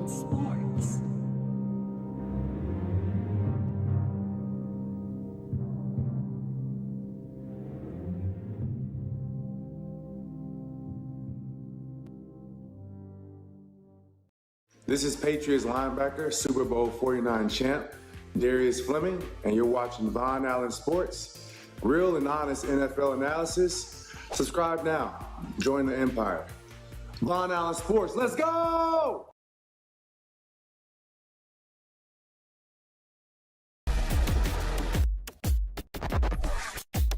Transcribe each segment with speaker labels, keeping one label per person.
Speaker 1: Sports.
Speaker 2: This is Patriots linebacker, Super Bowl 49 champ, Darius Fleming, and you're watching Von Allen Sports, real and honest NFL analysis. Subscribe now. Join the empire. Von Allen Sports, let's go!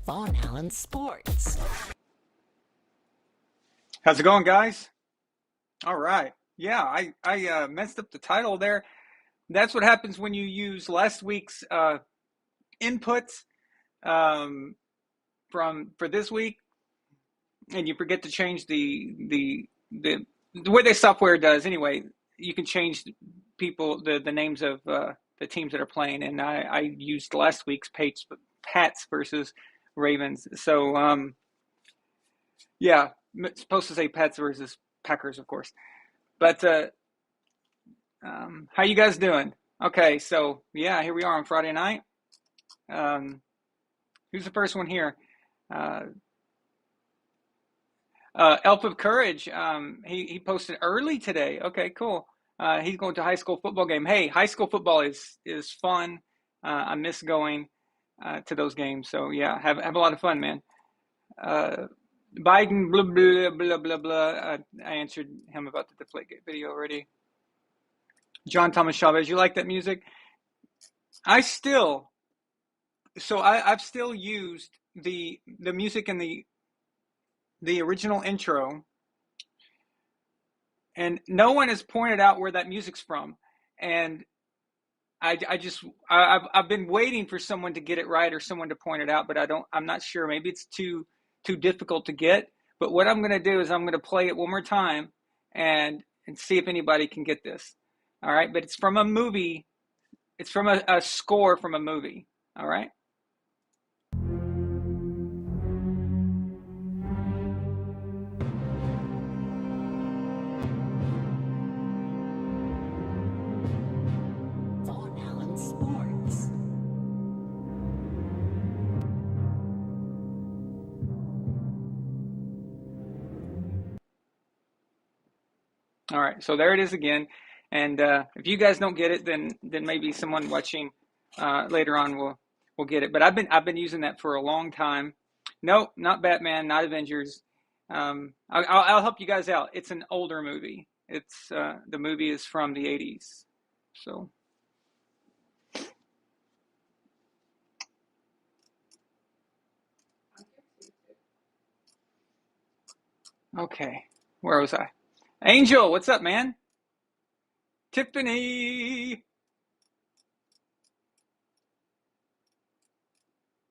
Speaker 1: Von Allen Sports.
Speaker 3: How's it going, guys? All right. Yeah, I messed up the title there. That's what happens when you use last week's inputs for this week, and you forget to change the way the software does. Anyway, you can change the names of the teams that are playing, and I used last week's Pats versus Ravens. So yeah, it's supposed to say Pats versus Packers, of course. But how you guys doing? Okay, so yeah, here we are on Friday night. Who's the first one here? Elf of Courage. He posted early today. Okay, cool. He's going to a high school football game. Hey, high school football is fun. I miss going to those games. So yeah, have a lot of fun, man. Biden, blah blah blah blah blah. I answered him about the Deflategate video already. John Thomas Chavez, you like that music? I've still used the music in the original intro, and no one has pointed out where that music's from, and I've been waiting for someone to get it right or someone to point it out, but I'm not sure. Maybe it's too difficult to get. But what I'm going to do is I'm going to play it one more time and see if anybody can get this. All right, but it's from a movie. It's from a score from a movie. All right.
Speaker 1: Von Allen Sports.
Speaker 3: All right, so there it is again. And if you guys don't get it, then maybe someone watching later on will get it. But I've been using that for a long time. Nope, not Batman, not Avengers. I'll help you guys out. It's an older movie. It's the movie is from the 80s. So okay, where was I? Angel, what's up, man? Tiffany.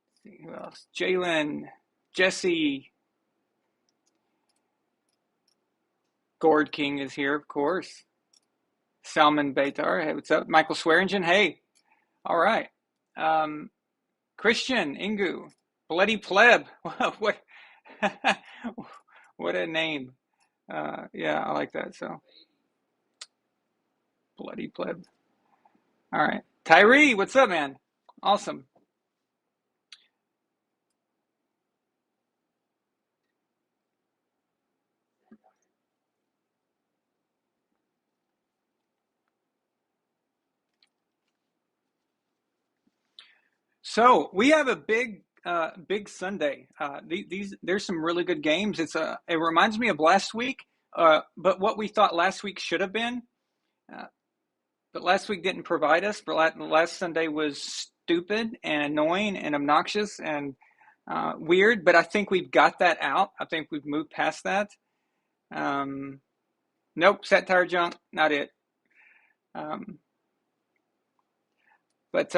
Speaker 3: Let's see who else? Jalen, Jesse, Gord King is here, of course. Salman Beitar, hey, what's up? Michael Swearingen, hey, all right. Christian Ingu, Bloody Pleb, what, what a name. Yeah, I like that. So, Bloody Pleb. All right, Tyree, what's up, man? Awesome. So we have a big Sunday. There's some really good games. It reminds me of last week, but what we thought last week should have been, but last week didn't provide us. But last Sunday was stupid and annoying and obnoxious and weird. But I think we've got that out. I think we've moved past that. Nope, satire junk, not it. But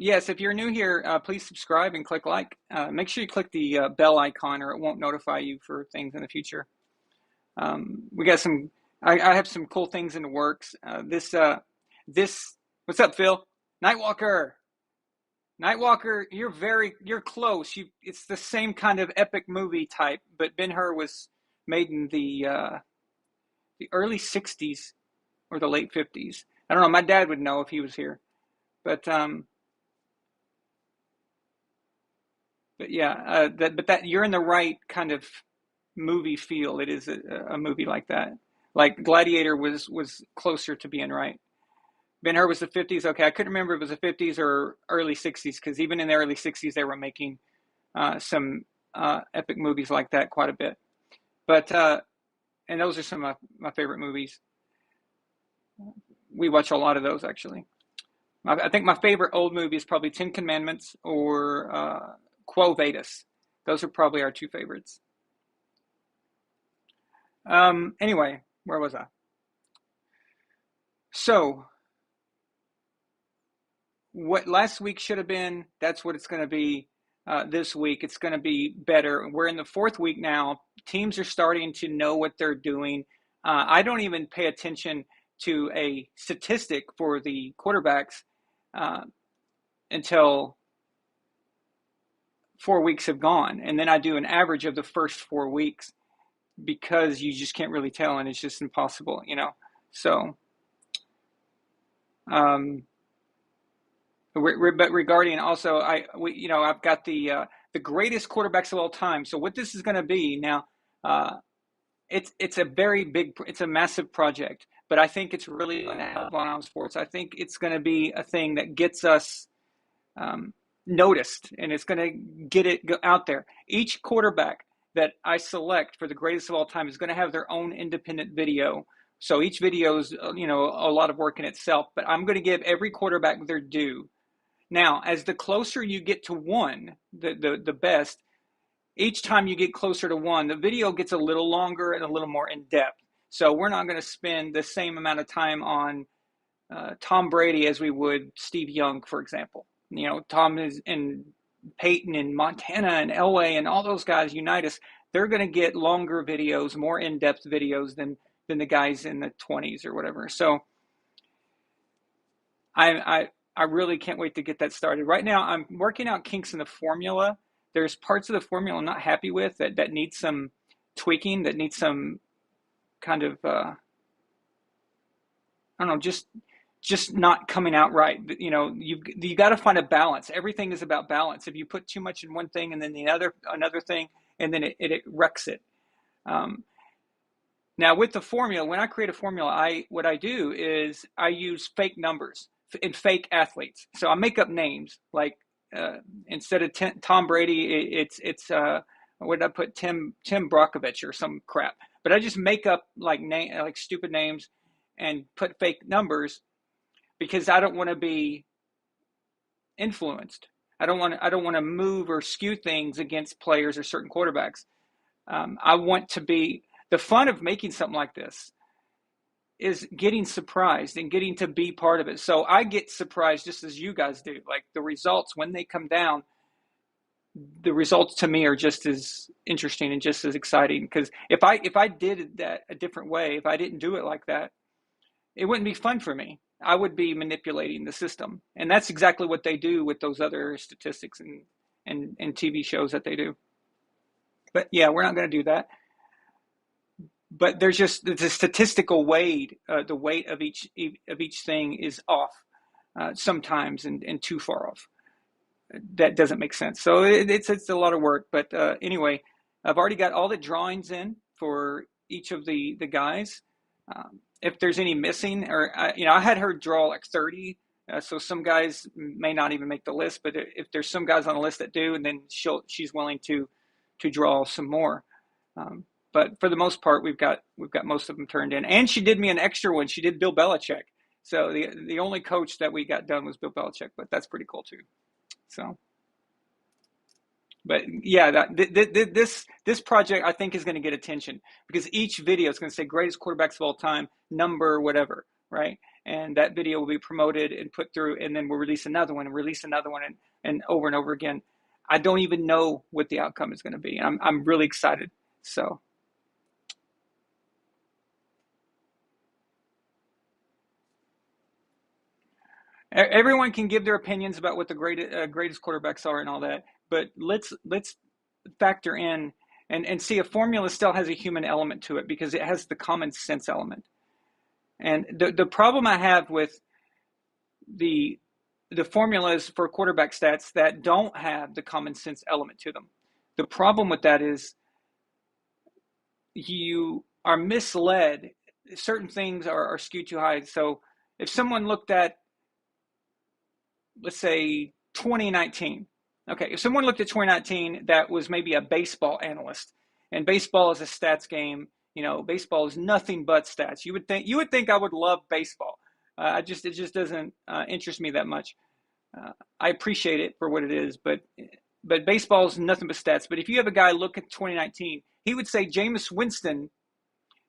Speaker 3: yes, if you're new here, please subscribe and click like. Make sure you click the bell icon or it won't notify you for things in the future. We got some, I have some cool things in the works. This, what's up, Phil? Nightwalker, Nightwalker, you're close. It's the same kind of epic movie type, but Ben-Hur was made in the early '60s or the late '50s. I don't know. My dad would know if he was here, but yeah, that you're in the right kind of movie feel. It is a movie like that. Like Gladiator was closer to being right. Ben-Hur was the '50s. Okay, I couldn't remember if it was the '50s or early '60s because even in the early '60s they were making some epic movies like that quite a bit. But and those are some of my favorite movies. We watch a lot of those actually. I think my favorite old movie is probably Ten Commandments or Quo Vadis. Those are probably our two favorites. Anyway, where was I? So, what last week should have been, that's what it's going to be this week. It's going to be better. We're in the fourth week now. Teams are starting to know what they're doing. I don't even pay attention to a statistic for the quarterbacks uh, until 4 weeks have gone. And then I do an average of the first 4 weeks because you just can't really tell and it's just impossible, you know? So, um, but regarding also, I've got the greatest quarterbacks of all time. So what this is going to be now, uh, it's a very big, it's a massive project, but I think it's really going to help on sports. I think it's going to be a thing that gets us noticed, and it's going to get it out there. Each quarterback that I select for the greatest of all time is going to have their own independent video. So each video is, a lot of work in itself, but I'm going to give every quarterback their due. Now, as the closer you get to one, the best, each time you get closer to one, the video gets a little longer and a little more in depth. So we're not going to spend the same amount of time on Tom Brady as we would Steve Young, for example. Tom is and Peyton and Montana and Elway and all those guys, Unitas, they're going to get longer videos, more in-depth videos than the guys in the 20s or whatever. So I really can't wait to get that started. Right now, I'm working out kinks in the formula. There's parts of the formula I'm not happy with that need some tweaking, that need some kind of I don't know, just not coming out right. You got to find a balance. Everything is about balance. If you put too much in one thing and then another thing, and then it wrecks it. Now with the formula, when I create a formula, what I do is I use fake numbers and fake athletes. So I make up names like instead of Tom Brady, it's what did I put, Tim Brockovich or some crap. But I just make up like stupid names and put fake numbers because I don't want to be influenced. I don't want to move or skew things against players or certain quarterbacks. I want to be the fun of making something like this is getting surprised and getting to be part of it. So I get surprised just as you guys do. Like the results when they come down, the results to me are just as interesting and just as exciting. Because if I did that a different way, if I didn't do it like that, it wouldn't be fun for me. I would be manipulating the system, and that's exactly what they do with those other statistics and TV shows that they do. But yeah, we're not going to do that. But there's a statistical weight. The weight of each thing is off sometimes and too far off. That doesn't make sense. So it's a lot of work. But anyway, I've already got all the drawings in for each of the guys. If there's any missing, or I had her draw like 30, so some guys may not even make the list. But if there's some guys on the list that do, and then she's willing to draw some more. But for the most part, we've got most of them turned in. And she did me an extra one. She did Bill Belichick. So the only coach that we got done was Bill Belichick, but that's pretty cool too. So, but yeah, this project I think is going to get attention because each video is going to say greatest quarterbacks of all time, number whatever, right? And that video will be promoted and put through, and then we'll release another one and over and over again. I don't even know what the outcome is going to be. I'm really excited. So. Everyone can give their opinions about what the greatest quarterbacks are and all that, but let's factor in and see, a formula still has a human element to it because it has the common sense element. And the problem I have with the formulas for quarterback stats that don't have the common sense element to them, the problem with that is you are misled. Certain things are skewed too high. So if someone looked at, let's say, 2019, okay, if someone looked at 2019 that was maybe a baseball analyst, and baseball is a stats game, baseball is nothing but stats. You would think I would love baseball. It just doesn't interest me that much. I appreciate it for what it is, but baseball is nothing but stats. But if you have a guy look at 2019, he would say Jameis Winston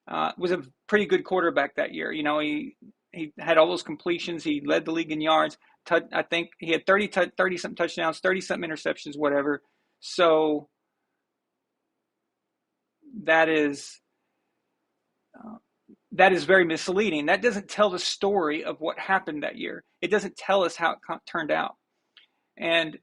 Speaker 3: was a pretty good quarterback that year. He had all those completions. He led the league in yards. I think he had 30-something touchdowns, 30-something interceptions, whatever. So that is very misleading. That doesn't tell the story of what happened that year. It doesn't tell us how it turned out. And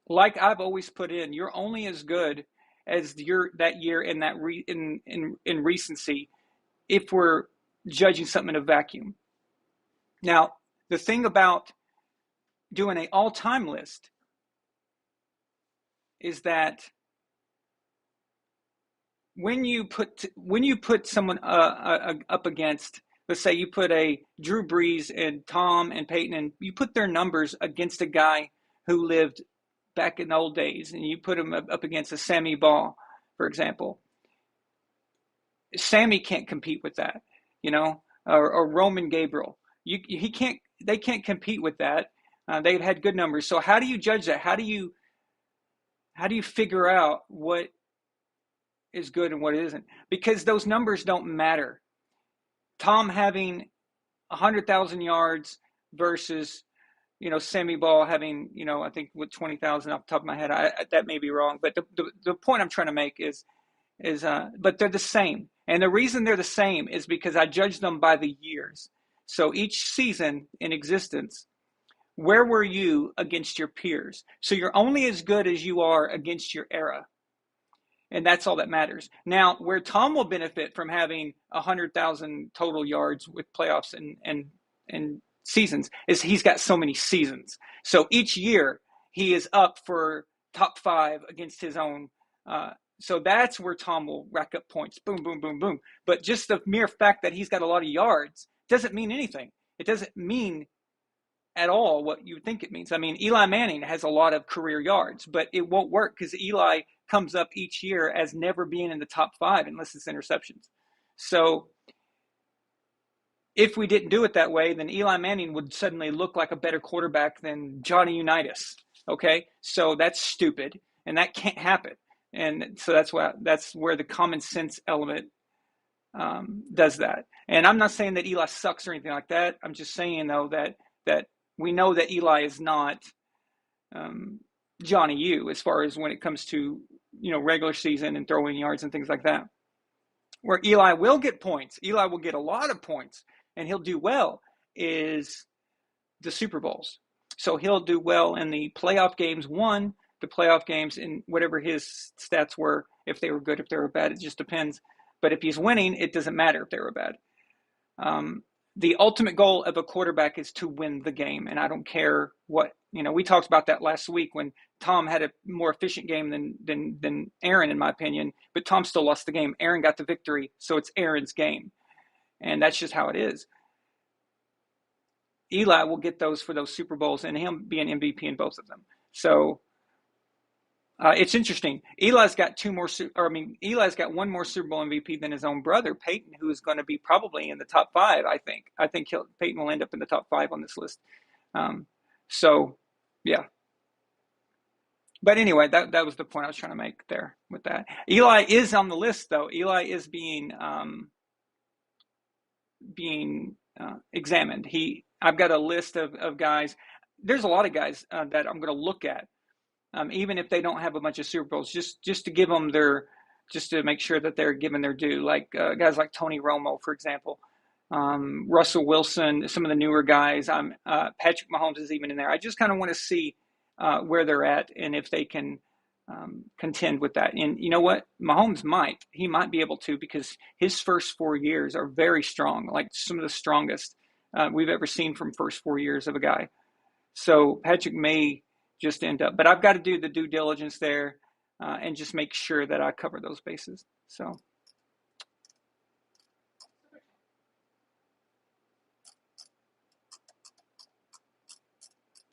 Speaker 3: like I've always put in, you're only as good as that year in that in recency if we're judging something in a vacuum. Now, the thing about doing an all-time list is that when you put someone up against, let's say you put a Drew Brees and Tom and Peyton, and you put their numbers against a guy who lived back in the old days, and you put him up against a Sammy Ball, for example. Sammy can't compete with that, or Roman Gabriel. They can't compete with that. They've had good numbers. So how do you judge that? How do you figure out what is good and what isn't? Because those numbers don't matter. Tom having 100,000 yards versus, Sammy Ball having, I think with 20,000 off the top of my head. That may be wrong, but the point I'm trying to make is but they're the same. And the reason they're the same is because I judge them by the years. So each season in existence, where were you against your peers? So you're only as good as you are against your era. And that's all that matters. Now, where Tom will benefit from having 100,000 total yards with playoffs and seasons is he's got so many seasons. So each year he is up for top 5 against his own. So that's where Tom will rack up points. Boom, boom, boom, boom. But just the mere fact that he's got a lot of yards doesn't mean anything. It doesn't mean at all what you think it means. I mean, Eli Manning has a lot of career yards, but it won't work because Eli comes up each year as never being in the top 5 unless it's interceptions. So if we didn't do it that way, then Eli Manning would suddenly look like a better quarterback than Johnny Unitas. Okay, so that's stupid, and that can't happen. And so that's where the common sense element does that. And I'm not saying that Eli sucks or anything like that. I'm just saying though that we know that Eli is not Johnny U as far as when it comes to regular season and throwing yards and things like that. Where Eli will get points, Eli will get a lot of points, and he'll do well is the Super Bowls. So he'll do well in the playoff games, the playoff games in whatever his stats were, if they were good, if they were bad, it just depends. But if he's winning, it doesn't matter if they were bad. The ultimate goal of a quarterback is to win the game, and I don't care what, we talked about that last week when Tom had a more efficient game than Aaron, in my opinion, but Tom still lost the game. Aaron got the victory, so it's Aaron's game, and that's just how it is. Eli will get those for those Super Bowls, and him be an MVP in both of them. So it's interesting. Eli's got one more Super Bowl MVP than his own brother, Peyton, who is going to be probably in the top 5, I think. Peyton will end up in the top 5 on this list. So, yeah. But anyway, that was the point I was trying to make there with that. Eli is on the list, though. Eli is being examined. I've got a list of guys. There's a lot of guys that I'm going to look at. Even if they don't have a bunch of Super Bowls, just to give them just to make sure that they're given their due, like guys like Tony Romo, for example. Russell Wilson, some of the newer guys. Patrick Mahomes is even in there. I just kind of want to see where they're at and if they can contend with that. And you know what? Mahomes might. He might be able to because his first 4 years are very strong, like some of the strongest we've ever seen from first 4 years of a guy. So Patrick may just end up, but I've got to do the due diligence there and just make sure that I cover those bases. So.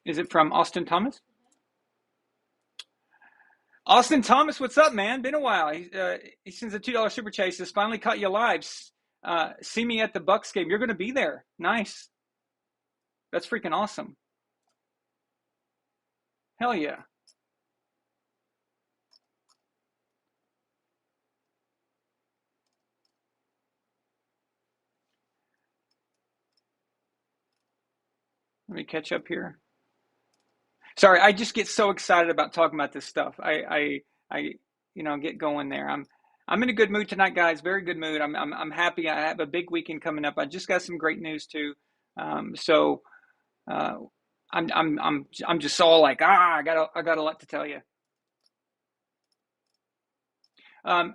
Speaker 3: Is it from Austin Thomas? Austin Thomas, what's up, man? Been a while. He sends a $2 super chase. Has finally caught you live. See me at the Bucks game. You're going to be there. Nice. That's freaking awesome. Hell yeah. Let me catch up here. Sorry, I just get so excited about talking about this stuff. I get going there. I'm in a good mood tonight, guys. Very good mood. I'm happy. I have a big weekend coming up. I just got some great news too. So uh, I'm just all like, I got a lot to tell you.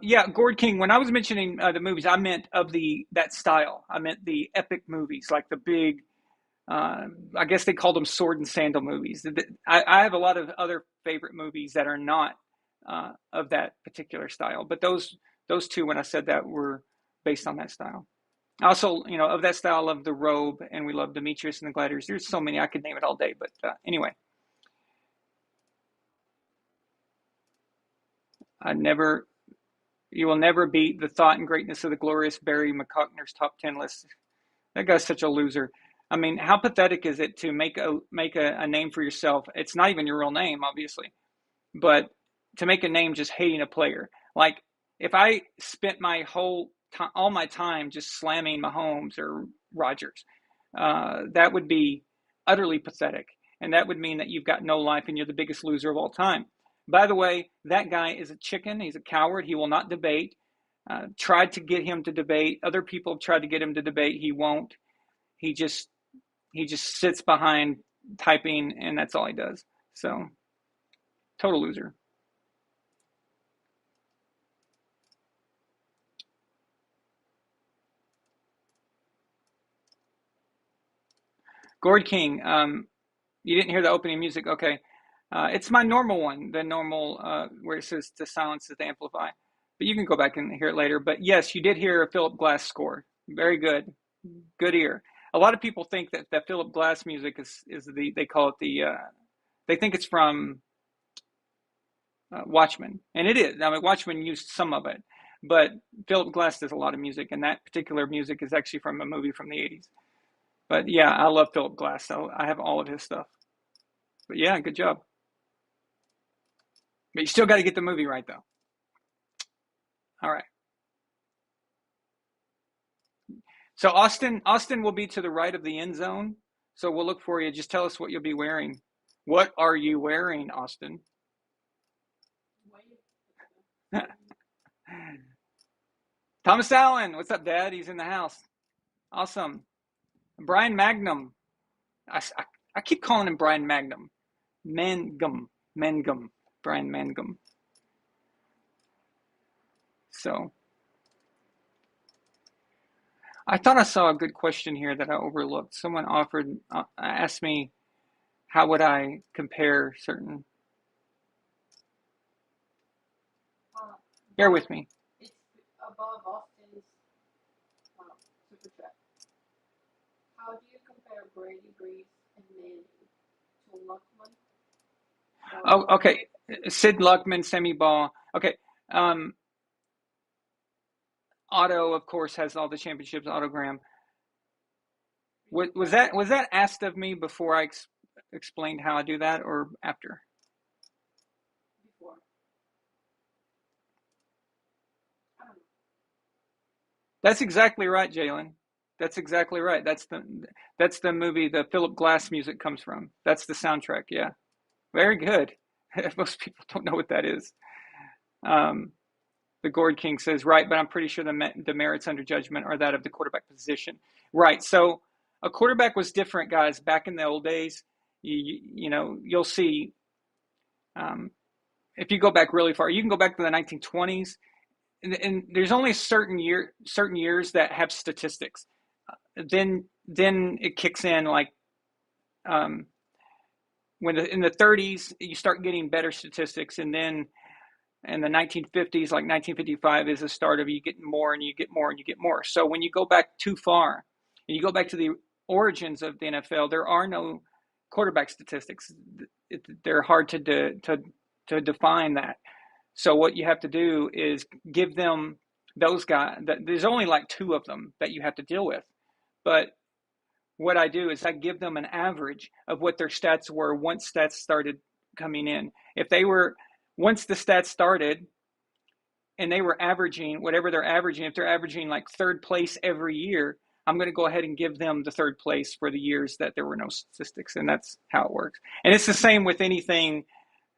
Speaker 3: Yeah, Gord King. When I was mentioning the movies, I meant of that style. I meant the epic movies, like the big. I guess they called them sword and sandal movies. I have a lot of other favorite movies that are not of that particular style, but those two, when I said that, were based on that style. Also, of that style, of The Robe, and we love Demetrius and the Gladiators. There's so many I could name it all day, but anyway, I never. You will never beat the thought and greatness of the glorious Barry McCockner's top 10 list. That guy's such a loser. I mean, how pathetic is it to make a name for yourself? It's not even your real name, obviously, but to make a name just hating a player. Like if I spent my all my time just slamming Mahomes or Rodgers, that would be utterly pathetic, and that would mean that you've got no life and you're the biggest loser of all time. By the way, that guy is a chicken. He's a coward. He will not debate. Tried to get him to debate. Other people have tried to get him to debate. He won't. He just he just sits behind typing, and that's all he does. So, total loser. Gord King, you didn't hear the opening music? Okay. It's my normal one, the normal where it says to silence is to amplify. But you can go back and hear it later. But yes, you did hear a Philip Glass score. Very good. Good ear. A lot of people think that Philip Glass music is they call it they think it's from Watchmen, and it is. I mean, Watchmen used some of it, but Philip Glass does a lot of music, and that particular music is actually from a movie from the '80s. But yeah, I love Philip Glass. So I have all of his stuff. But yeah, good job. But you still got to get the movie right, though. All right. So Austin will be to the right of the end zone. So we'll look for you. Just tell us what you'll be wearing. What are you wearing, Austin? Thomas Allen, what's up, Dad? He's in the house. Awesome. Brian Magnum. I keep calling him Brian Magnum. Mangum. Brian Mangum. So I thought I saw a good question here that I overlooked. Someone asked me, how would I compare certain. Bear with me.
Speaker 1: It's above Austin's super chat. How do you compare Brady, Breeze, and Manning to Luckman?
Speaker 3: Oh, okay. Sid Luckman, Semi Ball. Okay. Otto, of course, has all the championships. Autogram. Was that asked of me before I explained how I do that, or after?
Speaker 1: Before. I don't know.
Speaker 3: That's exactly right, Jalen. That's exactly right. That's the movie the Philip Glass music comes from. That's the soundtrack. Yeah, very good. Most people don't know what that is. Um, The Gourd King says, right, but I'm pretty sure the merits under judgment are that of the quarterback position. Right. So a quarterback was different, guys, back in the old days. You'll see, if you go back really far, you can go back to the 1920s, and there's only certain years that have statistics. Then it kicks in, like, in the 30s you start getting better statistics, and then in the 1950s, like 1955, is the start of you getting more and you get more and you get more. So when you go back too far and you go back to the origins of the NFL, there are no quarterback statistics. They're hard to define that. So what you have to do is give them those guys. There's only like two of them that you have to deal with. But what I do is I give them an average of what their stats were once stats started coming in. Once the stats started and they were averaging whatever they're averaging, if they're averaging like third place every year, I'm going to go ahead and give them the third place for the years that there were no statistics. And that's how it works. And it's the same with anything,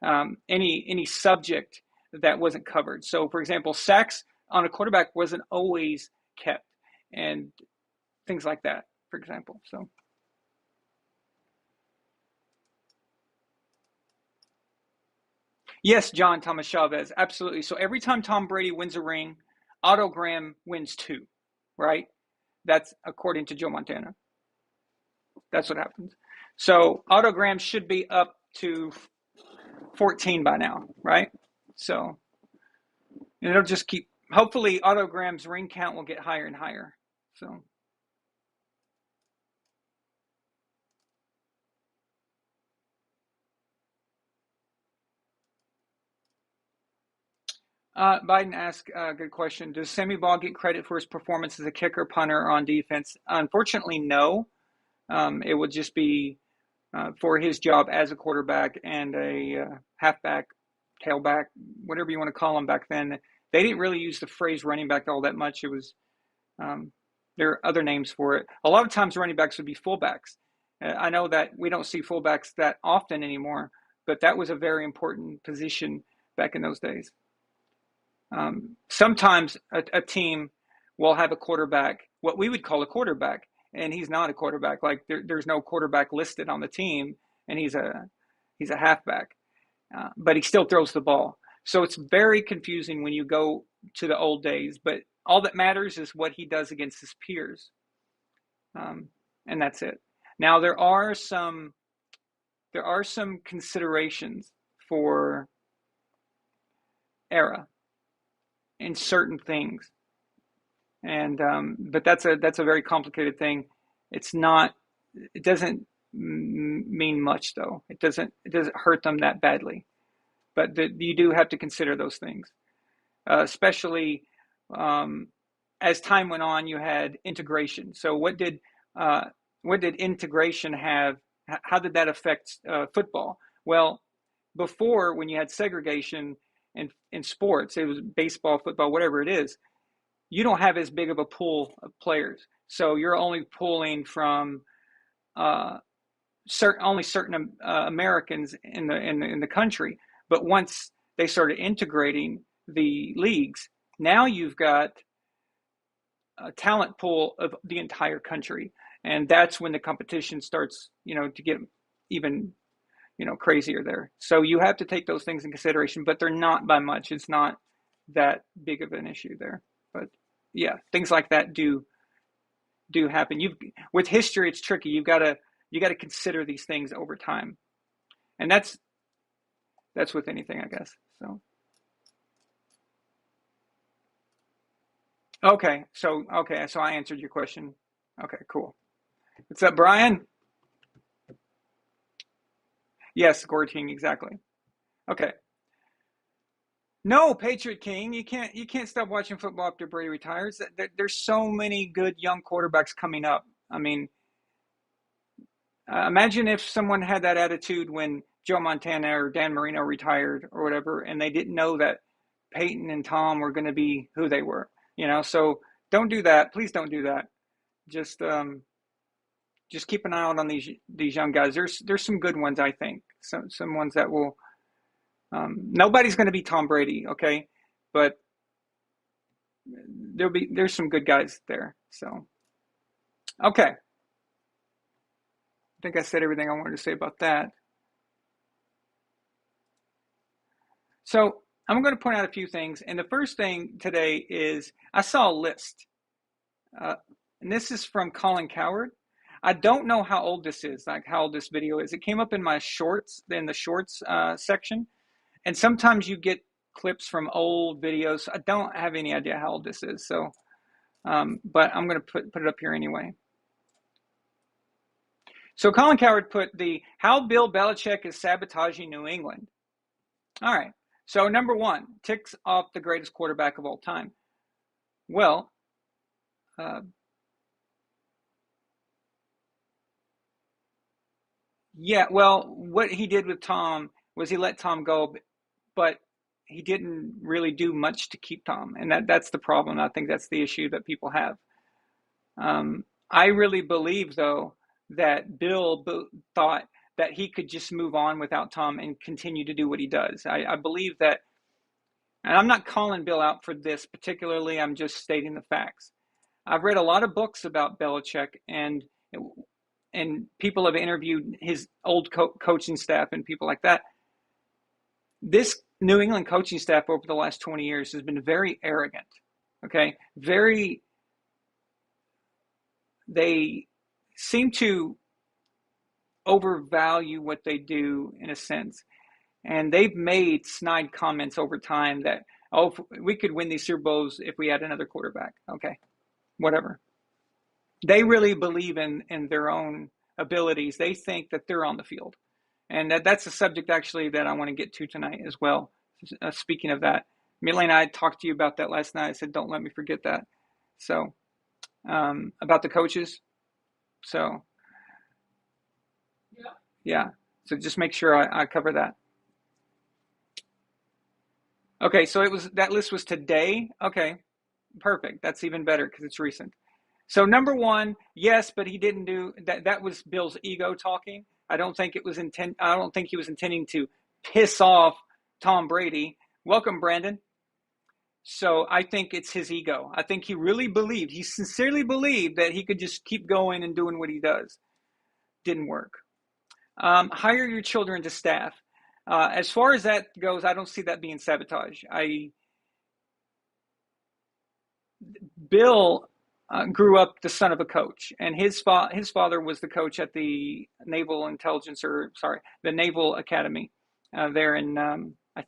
Speaker 3: any subject that wasn't covered. So, for example, sacks on a quarterback wasn't always kept, and things like that, for example. So. Yes, John Thomas Chavez, absolutely. So every time Tom Brady wins a ring, Otto Graham wins two, right? That's according to Joe Montana. That's what happens. So Otto Graham should be up to 14 by now, right? So it'll just keep, hopefully Otto Graham's ring count will get higher and higher. So. Biden asked a good question. Does Sammy Baugh get credit for his performance as a kicker, punter, or on defense? Unfortunately, no. It would just be for his job as a quarterback and a halfback, tailback, whatever you want to call him back then. They didn't really use the phrase running back all that much. It was there are other names for it. A lot of times running backs would be fullbacks. I know that we don't see fullbacks that often anymore, but that was a very important position back in those days. Sometimes a team will have a quarterback, what we would call a quarterback, and he's not a quarterback. Like there's no quarterback listed on the team, and he's a halfback, but he still throws the ball. So it's very confusing when you go to the old days. But all that matters is what he does against his peers, and that's it. Now there are some considerations for era in certain things, and but that's a very complicated thing. It doesn't mean much, though. It doesn't hurt them that badly, but you do have to consider those things, especially as time went on. You had integration. So what did integration have? How did that affect football? Well, before, when you had segregation in sports, it was baseball, football, whatever it is, you don't have as big of a pool of players. So you're only pulling from certain Americans in the country. But once they started integrating the leagues, now you've got a talent pool of the entire country, and that's when the competition starts, to get even crazier there. So you have to take those things in consideration, but they're not by much. It's not that big of an issue there. But yeah, things like that do happen. With history, it's tricky. You got to consider these things over time, and that's with anything, I guess. So so I answered your question. Okay, cool. What's up, Brian? Yes, Gourd King, exactly. Okay. No, Patriot King, you can't stop watching football after Brady retires. There's so many good young quarterbacks coming up. I mean, imagine if someone had that attitude when Joe Montana or Dan Marino retired or whatever, and they didn't know that Peyton and Tom were going to be who they were. So don't do that. Please don't do that. Just keep an eye out on these young guys. There's some good ones, I think. Some ones that will. Nobody's going to be Tom Brady, okay? But there's some good guys there. So okay, I think I said everything I wanted to say about that. So I'm going to point out a few things, and the first thing today is I saw a list, uh, and this is from Colin Coward. I don't know how old this is, like how old this video is. It came up in my shorts, in the shorts section, and sometimes you get clips from old videos. I don't have any idea how old this is, so but I'm going to put it up here anyway. So Colin Coward put the how Bill Belichick is sabotaging New England. All right. So number one, ticks off the greatest quarterback of all time. Well, yeah. Well, what he did with Tom was he let Tom go, but he didn't really do much to keep Tom, and that's the problem. I think that's the issue that people have. I really believe, though, that Bill thought that he could just move on without Tom and continue to do what he does. I believe that, and I'm not calling Bill out for this particularly. I'm just stating the facts. I've read a lot of books about Belichick, and people have interviewed his old coaching staff and people like that. This New England coaching staff over the last 20 years has been very arrogant. Okay, they seem to overvalue what they do in a sense. And they've made snide comments over time that, oh, we could win these Super Bowls if we had another quarterback. Okay, whatever. They really believe in their own abilities. They think that they're on the field. And that's a subject actually that I want to get to tonight as well. Speaking of that, Millie and I talked to you about that last night. I said, don't let me forget that. So, about the coaches. So, yeah. So just make sure I cover that. Okay, so that list was today. Okay, perfect. That's even better because it's recent. So number one, yes, but he didn't do that. That was Bill's ego talking. I don't think he was intending to piss off Tom Brady. Welcome, Brandon. So I think it's his ego. I think he sincerely believed that he could just keep going and doing what he does. Didn't work. Hire your children to staff. As far as that goes, I don't see that being sabotage. Bill grew up the son of a coach, and his father was the coach at the Naval Naval Academy there in I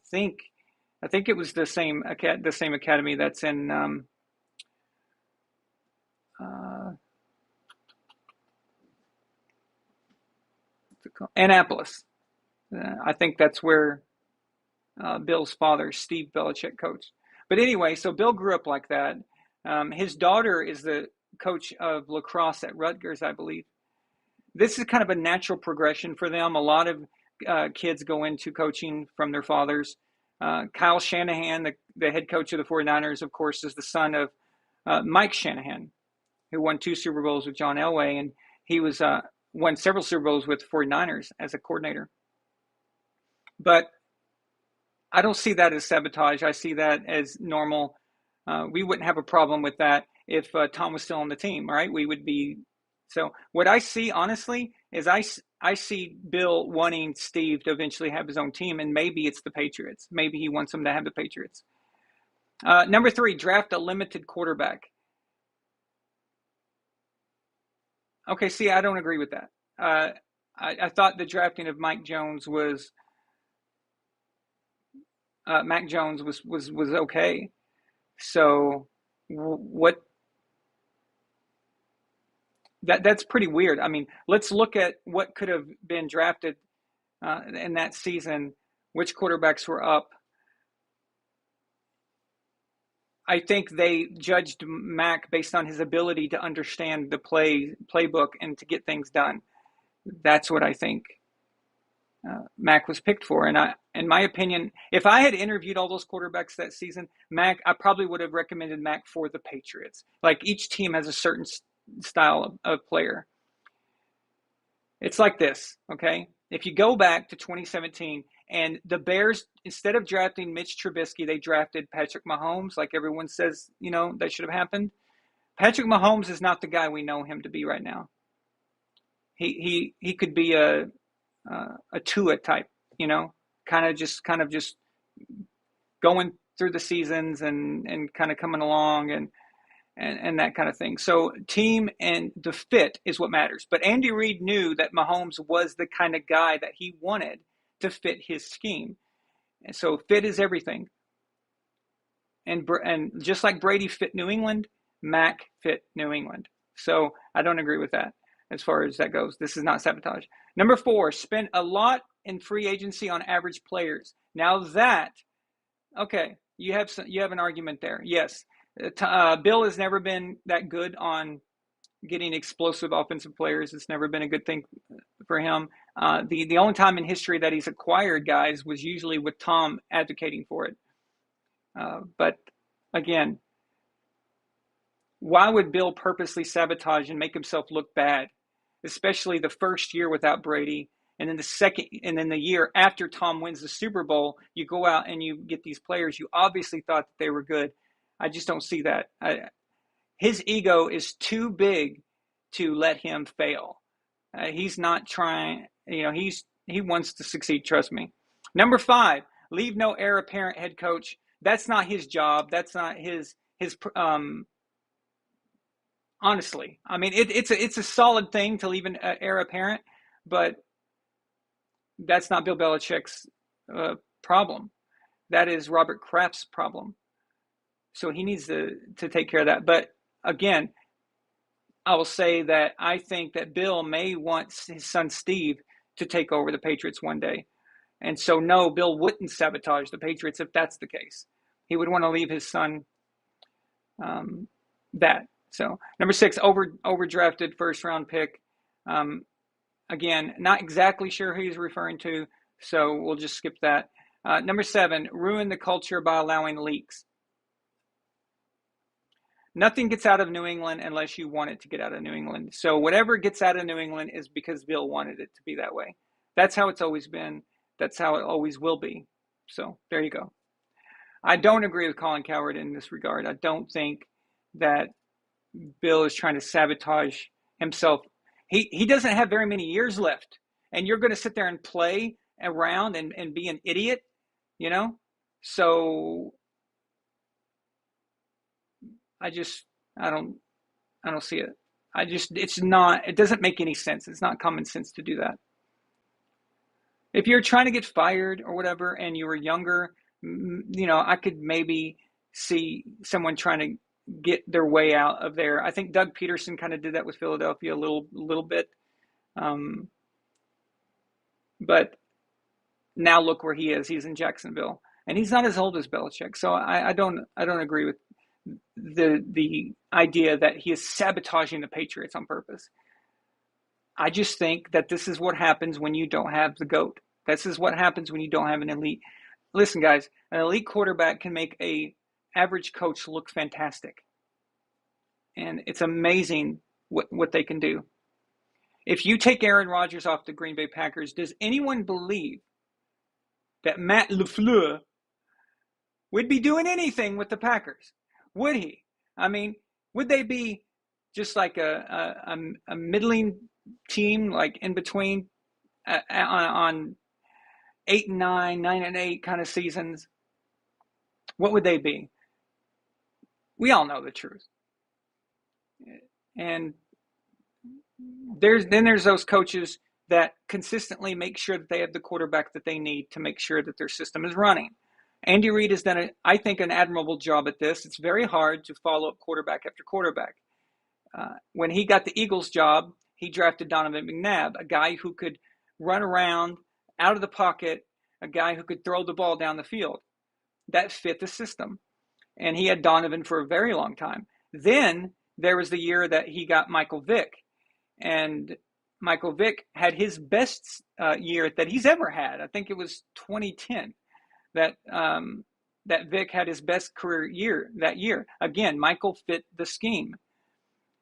Speaker 3: think it was the same academy that's in Annapolis. I think that's where Bill's father, Steve Belichick, coached. But anyway, so Bill grew up like that. His daughter is the coach of lacrosse at Rutgers, I believe. This is kind of a natural progression for them. A lot of kids go into coaching from their fathers. Kyle Shanahan, the head coach of the 49ers, of course, is the son of Mike Shanahan, who won 2 Super Bowls with John Elway, and he won several Super Bowls with 49ers as a coordinator. But I don't see that as sabotage. I see that as normal. We wouldn't have a problem with that if Tom was still on the team, right? We would be. So what I see, honestly, is I see Bill wanting Steve to eventually have his own team, and maybe it's the Patriots. Maybe he wants him to have the Patriots. Number 3, draft a limited quarterback. Okay, see, I don't agree with that. I thought the drafting of Mac Jones was okay. So what? That's pretty weird. I mean, let's look at what could have been drafted in that season. Which quarterbacks were up? I think they judged Mac based on his ability to understand the playbook and to get things done. That's what I think Mac was picked for. And in my opinion, if I had interviewed all those quarterbacks that season, I probably would have recommended Mac for the Patriots. Like each team has a certain style of player. It's like this, okay? If you go back to 2017 and the Bears, instead of drafting Mitch Trubisky, they drafted Patrick Mahomes, like everyone says, that should have happened. Patrick Mahomes is not the guy we know him to be right now. He could be a Tua type, kind of just going through the seasons and kind of coming along and that kind of thing. So team and the fit is what matters. But Andy Reid knew that Mahomes was the kind of guy that he wanted to fit his scheme. And so fit is everything. And just like Brady fit New England, Mac fit New England. So I don't agree with that as far as that goes. This is not sabotage. Number 4, spent a lot in free agency on average players. Now that, okay, you have an argument there. Yes. Bill has never been that good on getting explosive offensive players. It's never been a good thing for him. The only time in history that he's acquired guys was usually with Tom advocating for it. But again, why would Bill purposely sabotage and make himself look bad, especially the first year without Brady? And then the year after Tom wins the Super Bowl, you go out and you get these players. You obviously thought that they were good. I just don't see that. His ego is too big to let him fail. He's not trying, he wants to succeed, trust me. Number 5, leave no heir apparent head coach. That's not his job. That's not his honestly. I mean, it's a solid thing to leave an heir apparent, but that's not Bill Belichick's problem. That is Robert Kraft's problem. So he needs to take care of that. But again, I will say that I think that Bill may want his son Steve to take over the Patriots one day. And so, no, Bill wouldn't sabotage the Patriots if that's the case. He would want to leave his son that. So, number 6, overdrafted first-round pick. Again, not exactly sure who he's referring to, so we'll just skip that. Number 7, ruin the culture by allowing leaks. Nothing gets out of New England unless you want it to get out of New England. So whatever gets out of New England is because Bill wanted it to be that way. That's how it's always been. That's how it always will be. So there you go. I don't agree with Colin Cowherd in this regard. I don't think that Bill is trying to sabotage himself. He doesn't have very many years left. And you're going to sit there and play around and be an idiot, So I don't see it. It doesn't make any sense. It's not common sense to do that. If you're trying to get fired or whatever and you were younger, I could maybe see someone trying to get their way out of there. I think Doug Peterson kind of did that with Philadelphia a little bit. But now look where he is. He's in Jacksonville. And he's not as old as Belichick. So I don't agree with the idea that he is sabotaging the Patriots on purpose. I just think that this is what happens when you don't have the GOAT. This is what happens when you don't have an elite. Listen, guys, an elite quarterback can make a average coach look fantastic. And it's amazing what they can do. If you take Aaron Rodgers off the Green Bay Packers, does anyone believe that Matt LaFleur would be doing anything with the Packers? Would he? I mean, would they be just like a middling team, like in between on 8-9, 9-8 kind of seasons? What would they be? We all know the truth. And there's those coaches that consistently make sure that they have the quarterback that they need to make sure that their system is running. Andy Reid has done, I think, an admirable job at this. It's very hard to follow up quarterback after quarterback. When he got the Eagles job, he drafted Donovan McNabb, a guy who could run around out of the pocket, a guy who could throw the ball down the field. That fit the system. And he had Donovan for a very long time. Then there was the year that he got Michael Vick. And Michael Vick had his best year that he's ever had. I think it was 2010 that Vick had his best career year that year. Again, Michael fit the scheme.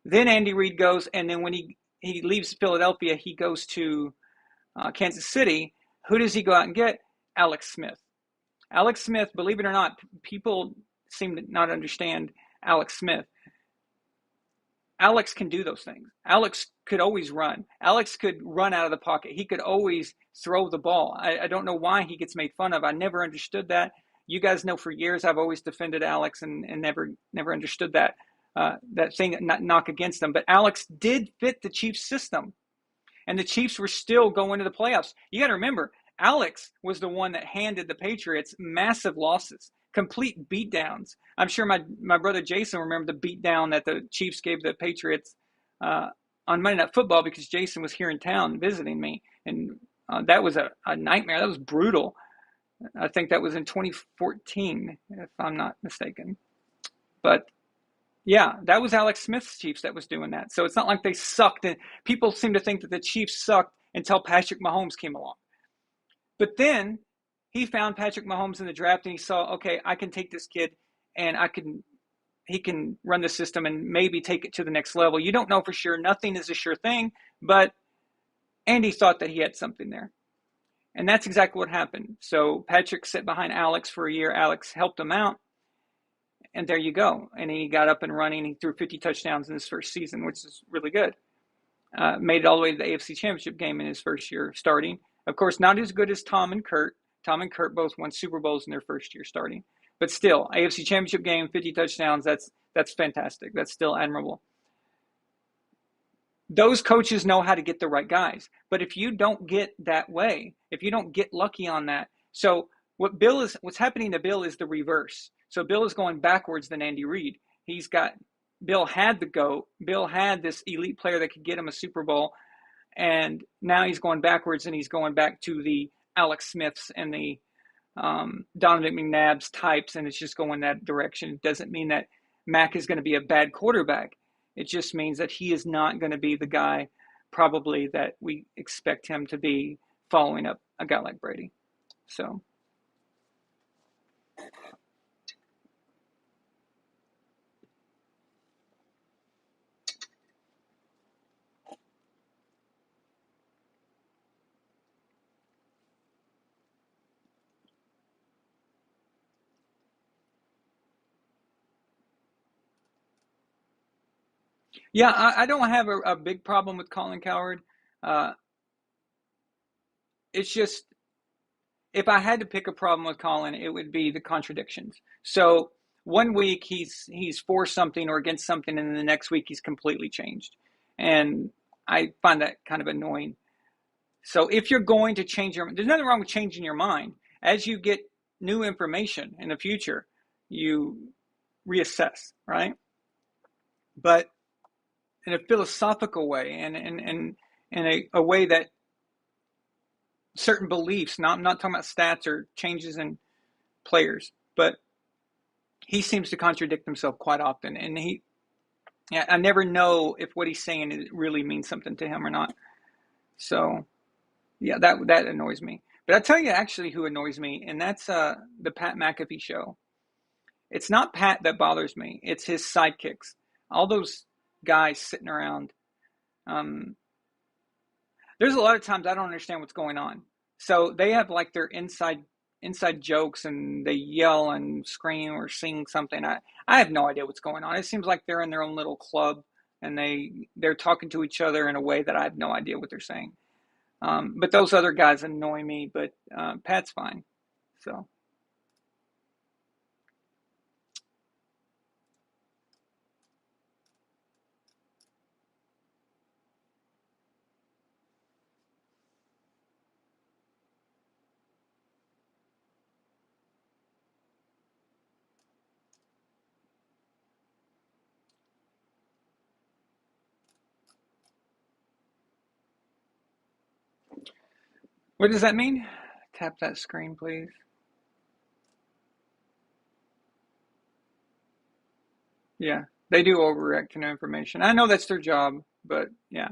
Speaker 3: Then Andy Reid goes, and then when he leaves Philadelphia, he goes to Kansas City, who does he go out and get? Alex Smith. Alex Smith, believe it or not, people seem to not understand Alex Smith. Alex can do those things. Alex could always run. Alex could run out of the pocket. He could always throw the ball. I don't know why he gets made fun of. I never understood that. You guys know for years I've always defended Alex and never understood that thing, not knock against him. But Alex did fit the Chiefs system, and the Chiefs were still going to the playoffs. You got to remember, Alex was the one that handed the Patriots massive losses, complete beatdowns. I'm sure my brother Jason remembered the beatdown that the Chiefs gave the Patriots on Monday Night Football, because Jason was here in town visiting me, and that was a nightmare. That was brutal. I think that was in 2014, if I'm not mistaken. But yeah, that was Alex Smith's Chiefs that was doing that. So it's not like they sucked. And people seem to think that the Chiefs sucked until Patrick Mahomes came along. But then he found Patrick Mahomes in the draft, and he saw, okay, I can take this kid, and he can run the system and maybe take it to the next level. You don't know for sure. Nothing is a sure thing. But Andy thought that he had something there. And that's exactly what happened. So Patrick sat behind Alex for a year. Alex helped him out. And there you go. And he got up and running. He threw 50 touchdowns in his first season, which is really good. Made it all the way to the AFC Championship game in his first year starting. Of course, not as good as Tom and Kurt. Tom and Kurt both won Super Bowls in their first year starting. But still, AFC Championship game, 50 touchdowns, that's fantastic. That's still admirable. Those coaches know how to get the right guys. But if you don't get that way, if you don't get lucky on that, so what's happening to Bill is the reverse. So Bill is going backwards than Andy Reid. Bill had the GOAT. Bill had this elite player that could get him a Super Bowl. And now he's going backwards, and he's going back to the Alex Smiths and the Donovan McNabb's types, and it's just going that direction. It doesn't mean that Mac is going to be a bad quarterback. It just means that he is not going to be the guy probably that we expect him to be following up a guy like Brady. So. Yeah, I don't have a big problem with Colin Cowherd. It's just, if I had to pick a problem with Colin, it would be the contradictions. So one week he's for something or against something, and then the next week he's completely changed. And I find that kind of annoying. So if you're going to change there's nothing wrong with changing your mind. As you get new information in the future, you reassess, right? But in a philosophical way, and in a way that certain beliefs, I'm not talking about stats or changes in players, but he seems to contradict himself quite often. And I never know if what he's saying really means something to him or not. So yeah, that annoys me. But I'll tell you actually who annoys me, and that's the Pat McAfee show. It's not Pat that bothers me. It's his sidekicks. All those guys sitting around. There's a lot of times I don't understand what's going on. So they have like their inside jokes, and they yell and scream or sing something. I have no idea what's going on. It seems like they're in their own little club, and they're talking to each other in a way that I have no idea what they're saying. But those other guys annoy me, but Pat's fine. So. What does that mean? Tap that screen, please. Yeah, they do overreact to new information. I know that's their job, but yeah.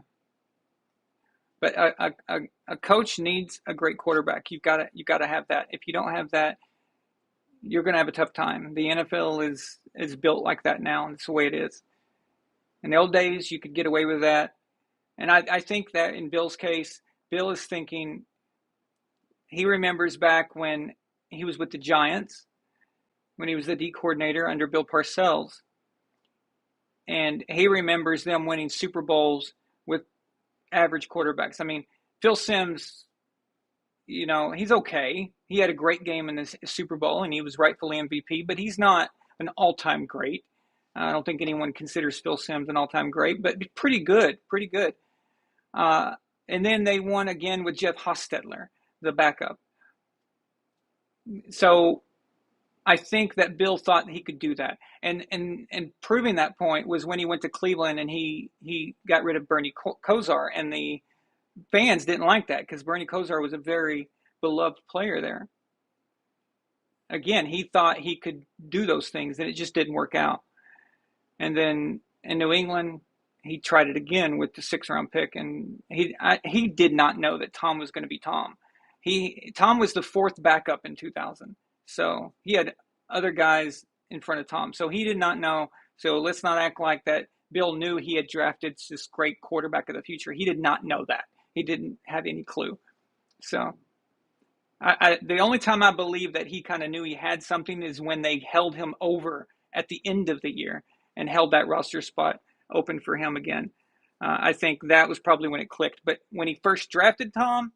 Speaker 3: But a coach needs a great quarterback. You gotta have that. If you don't have that, you're gonna have a tough time. The NFL is built like that now, and it's the way it is. In the old days, you could get away with that, and I think that in Bill's case, Bill is thinking, he remembers back when he was with the Giants, when he was the D coordinator under Bill Parcells, and he remembers them winning Super Bowls with average quarterbacks. I mean, Phil Simms, he's okay. He had a great game in this Super Bowl, and he was rightfully MVP, but he's not an all-time great. I don't think anyone considers Phil Simms an all-time great, but pretty good, pretty good. And then they won again with Jeff Hostetler, the backup. So I think that Bill thought he could do that. And proving that point was when he went to Cleveland and he got rid of Bernie Kosar, and the fans didn't like that because Bernie Kosar was a very beloved player there. Again, he thought he could do those things, and it just didn't work out. And then in New England, he tried it again with the 6th-round pick, and he did not know that Tom was going to be Tom. Tom was the 4th backup in 2000, so he had other guys in front of Tom. So he did not know. So let's not act like that. Bill knew he had drafted this great quarterback of the future. He did not know that. He didn't have any clue. So the only time I believe that he kind of knew he had something is when they held him over at the end of the year and held that roster spot open for him again. I think that was probably when it clicked. But when he first drafted Tom,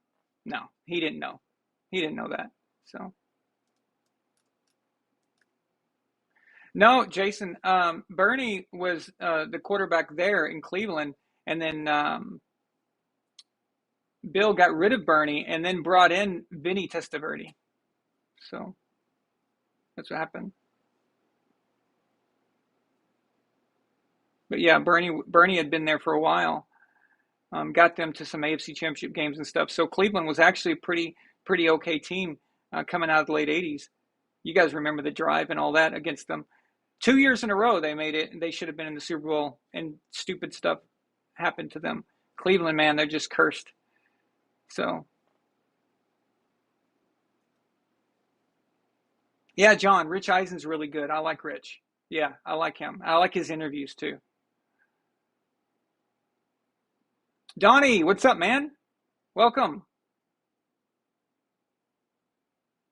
Speaker 3: no, he didn't know. He didn't know that. So, no, Jason, Bernie was the quarterback there in Cleveland, and then Bill got rid of Bernie and then brought in Vinny Testaverde. So that's what happened. But yeah, Bernie had been there for a while. Got them to some AFC Championship games and stuff. So Cleveland was actually a pretty okay team coming out of the late 80s. You guys remember the drive and all that against them. 2 years in a row they made it, and they should have been in the Super Bowl, and stupid stuff happened to them. Cleveland, man, they're just cursed. So, yeah, John, Rich Eisen's really good. I like Rich. Yeah, I like him. I like his interviews too. Donnie, what's up, man? Welcome.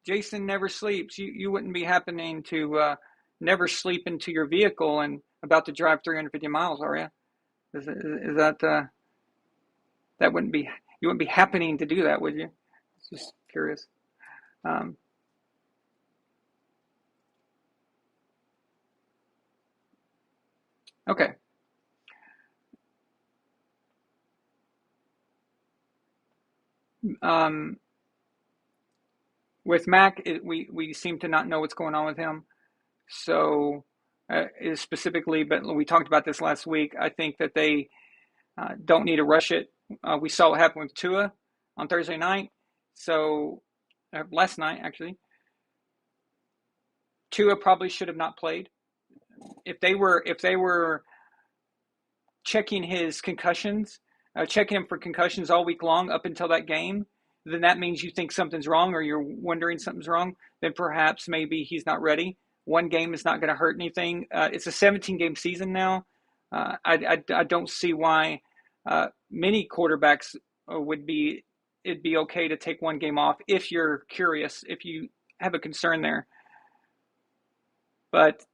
Speaker 3: Jason never sleeps. You wouldn't be happening to never sleep into your vehicle and about to drive 350 miles, are you? Is that that wouldn't be, you wouldn't be happening to do that, would you? Just curious. Um, okay. Um, with Mac, we seem to not know what's going on with him. So, specifically, but we talked about this last week. I think that they don't need to rush it. We saw what happened with Tua on Thursday night. So, last night actually, Tua probably should have not played. If they were checking his concussions, checking him for concussions all week long up until that game, then that means you think something's wrong or you're wondering something's wrong. Then perhaps maybe he's not ready. One game is not going to hurt anything. It's a 17-game season now. I don't see why many quarterbacks it'd be okay to take one game off if you're curious, if you have a concern there. But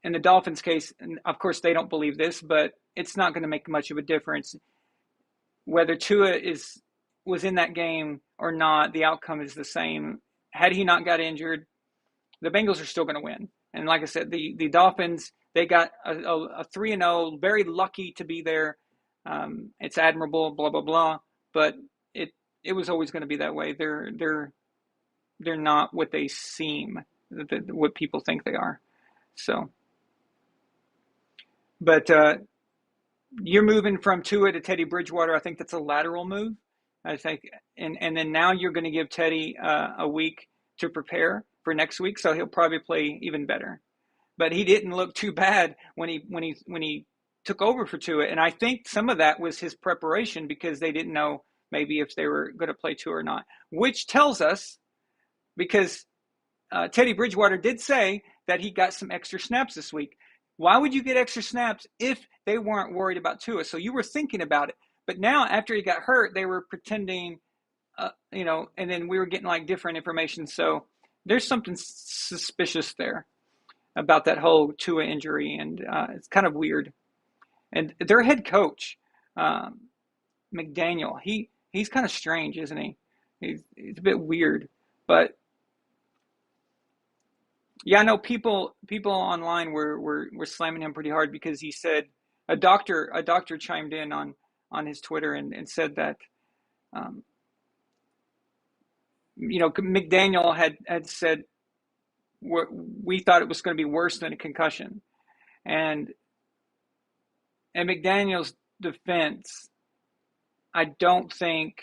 Speaker 3: in the Dolphins' case, and of course they don't believe this, but it's not going to make much of a difference whether Tua was in that game or not. The outcome is the same. Had he not got injured, the Bengals are still going to win. And like I said, the Dolphins, they got a 3-0, very lucky to be there. It's admirable, blah blah blah. But it was always going to be that way. They're not what they seem, what people think they are. So, but you're moving from Tua to Teddy Bridgewater. I think that's a lateral move. I think, and then now you're going to give Teddy a week to prepare for next week, so he'll probably play even better. But he didn't look too bad when he took over for Tua, and I think some of that was his preparation because they didn't know maybe if they were going to play Tua or not, which tells us because Teddy Bridgewater did say that he got some extra snaps this week. Why would you get extra snaps if they weren't worried about Tua? So you were thinking about it. But now after he got hurt, they were pretending, and then we were getting like different information. So there's something suspicious there about that whole Tua injury, and it's kind of weird. And their head coach, um, McDaniel, he's kind of strange, isn't he? He's a bit weird, but yeah, I know people online were slamming him pretty hard because he said a doctor chimed in on his Twitter and said that um, McDaniel had said we thought it was going to be worse than a concussion, and and McDaniel's defense, I don't think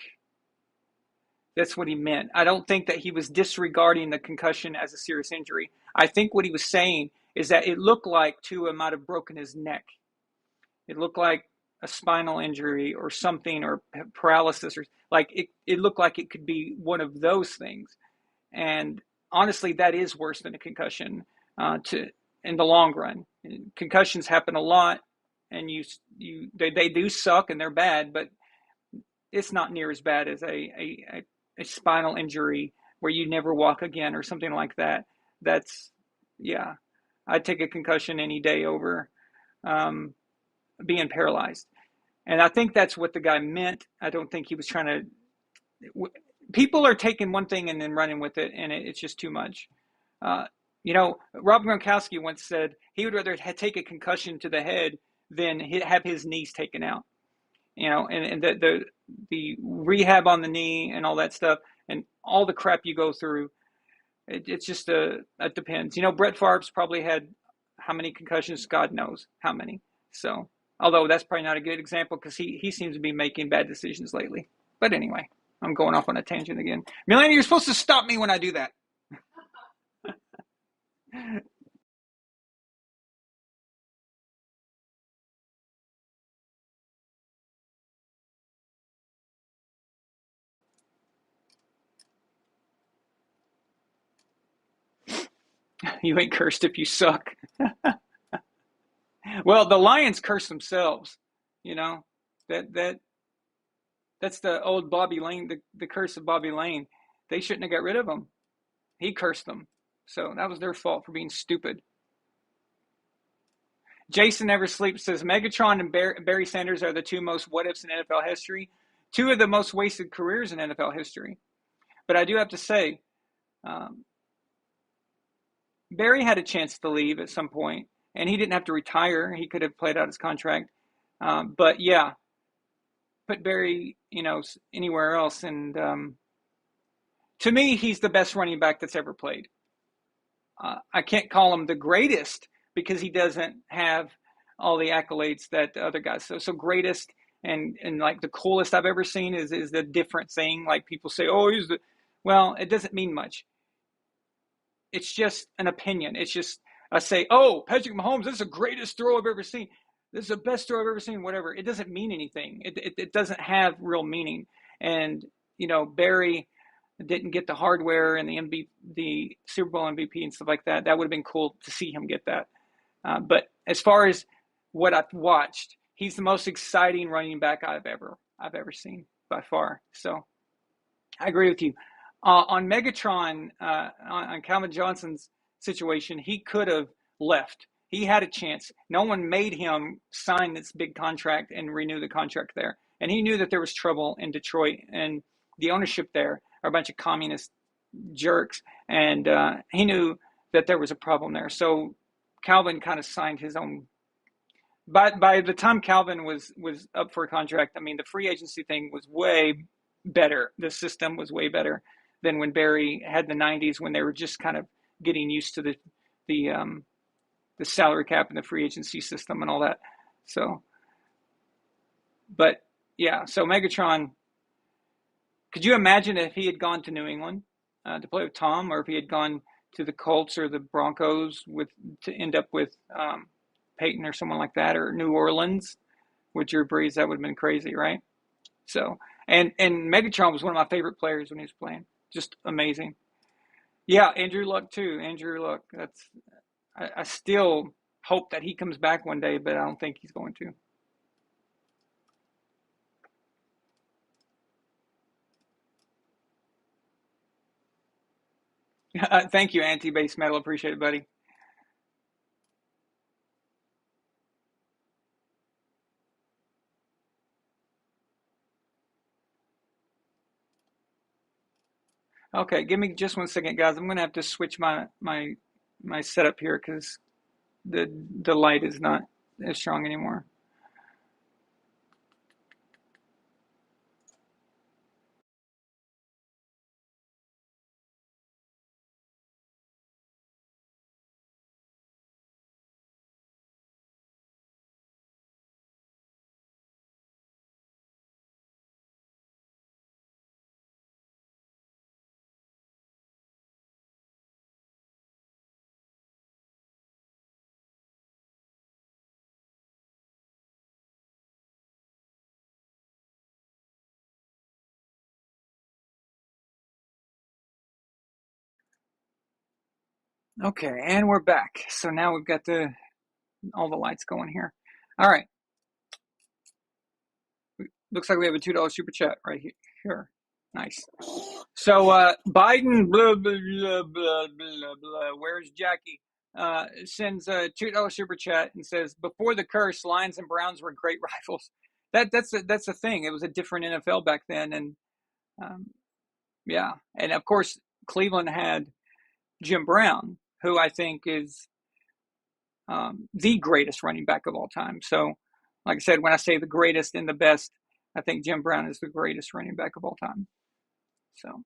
Speaker 3: that's what he meant. I don't think that he was disregarding the concussion as a serious injury. I think what he was saying is that it looked like Tua might have broken his neck. It looked like a spinal injury or something, or paralysis, or like it looked like it could be one of those things. And honestly, that is worse than a concussion to in the long run. Concussions happen a lot, and they do suck and they're bad, but it's not near as bad as a spinal injury where you never walk again or something like that. That's, yeah, I'd take a concussion any day over um, being paralyzed. And I think that's what the guy meant. I don't think he was trying to. People are taking one thing and then running with it, and it's just too much. Uh, Rob Gronkowski once said he would rather take a concussion to the head than have his knees taken out. And the rehab on the knee and all that stuff and all the crap you go through. It's just it depends. Brett Favre's probably had how many concussions? God knows how many. So, although that's probably not a good example because he seems to be making bad decisions lately. But anyway, I'm going off on a tangent again. Melania, you're supposed to stop me when I do that. You ain't cursed if you suck. Well, the Lions curse themselves. You know that that's the old Bobby Lane, the curse of Bobby Lane. They shouldn't have got rid of him. He cursed them. So that was their fault for being stupid. Jason Never Sleeps says Megatron and Barry Sanders are the two most what ifs in NFL history, two of the most wasted careers in NFL history. But I do have to say, um, Barry had a chance to leave at some point, and he didn't have to retire. He could have played out his contract. But yeah, put Barry, anywhere else. And to me, he's the best running back that's ever played. I can't call him the greatest because he doesn't have all the accolades that the other guys. So greatest and like the coolest I've ever seen is the different thing. Like people say, oh, well, it doesn't mean much. It's just an opinion. It's just I say, oh, Patrick Mahomes, this is the greatest throw I've ever seen. This is the best throw I've ever seen. Whatever. It doesn't mean anything. It doesn't have real meaning. And Barry didn't get the hardware and the Super Bowl MVP and stuff like that. That would have been cool to see him get that. But as far as what I've watched, he's the most exciting running back I've ever seen by far. So I agree with you. On Megatron, on Calvin Johnson's situation, he could have left. He had a chance. No one made him sign this big contract and renew the contract there. And he knew that there was trouble in Detroit, and the ownership there are a bunch of communist jerks, and he knew that there was a problem there. So Calvin kind of signed his own. By the time Calvin was up for a contract, I mean the free agency thing was way better. The system was way better than when Barry had the '90s when they were just kind of getting used to the salary cap and the free agency system and all that. So, but yeah, so Megatron. Could you imagine if he had gone to New England to play with Tom, or if he had gone to the Colts or the Broncos to end up with Peyton or someone like that, or New Orleans with Drew Brees? That would have been crazy, right? So, and Megatron was one of my favorite players when he was playing. Just amazing. Yeah, Andrew Luck too. Andrew Luck. I still hope that he comes back one day, but I don't think he's going to. Thank you, anti-base metal. Appreciate it, buddy. Okay, give me just 1 second, guys. I'm gonna have to switch my setup here because the light is not as strong anymore. Okay, and we're back. So now we've got all the lights going here. All right, looks like we have a $2 super chat right here. Nice. So Biden, blah, blah, blah, blah, blah, blah, where's Jackie? Sends a $2 super chat and says, "Before the curse, Lions and Browns were great rivals." That's a thing. It was a different NFL back then, and um, yeah, and of course Cleveland had Jim Brown, who I think is the greatest running back of all time. So, like I said, when I say the greatest and the best, I think Jim Brown is the greatest running back of all time. So,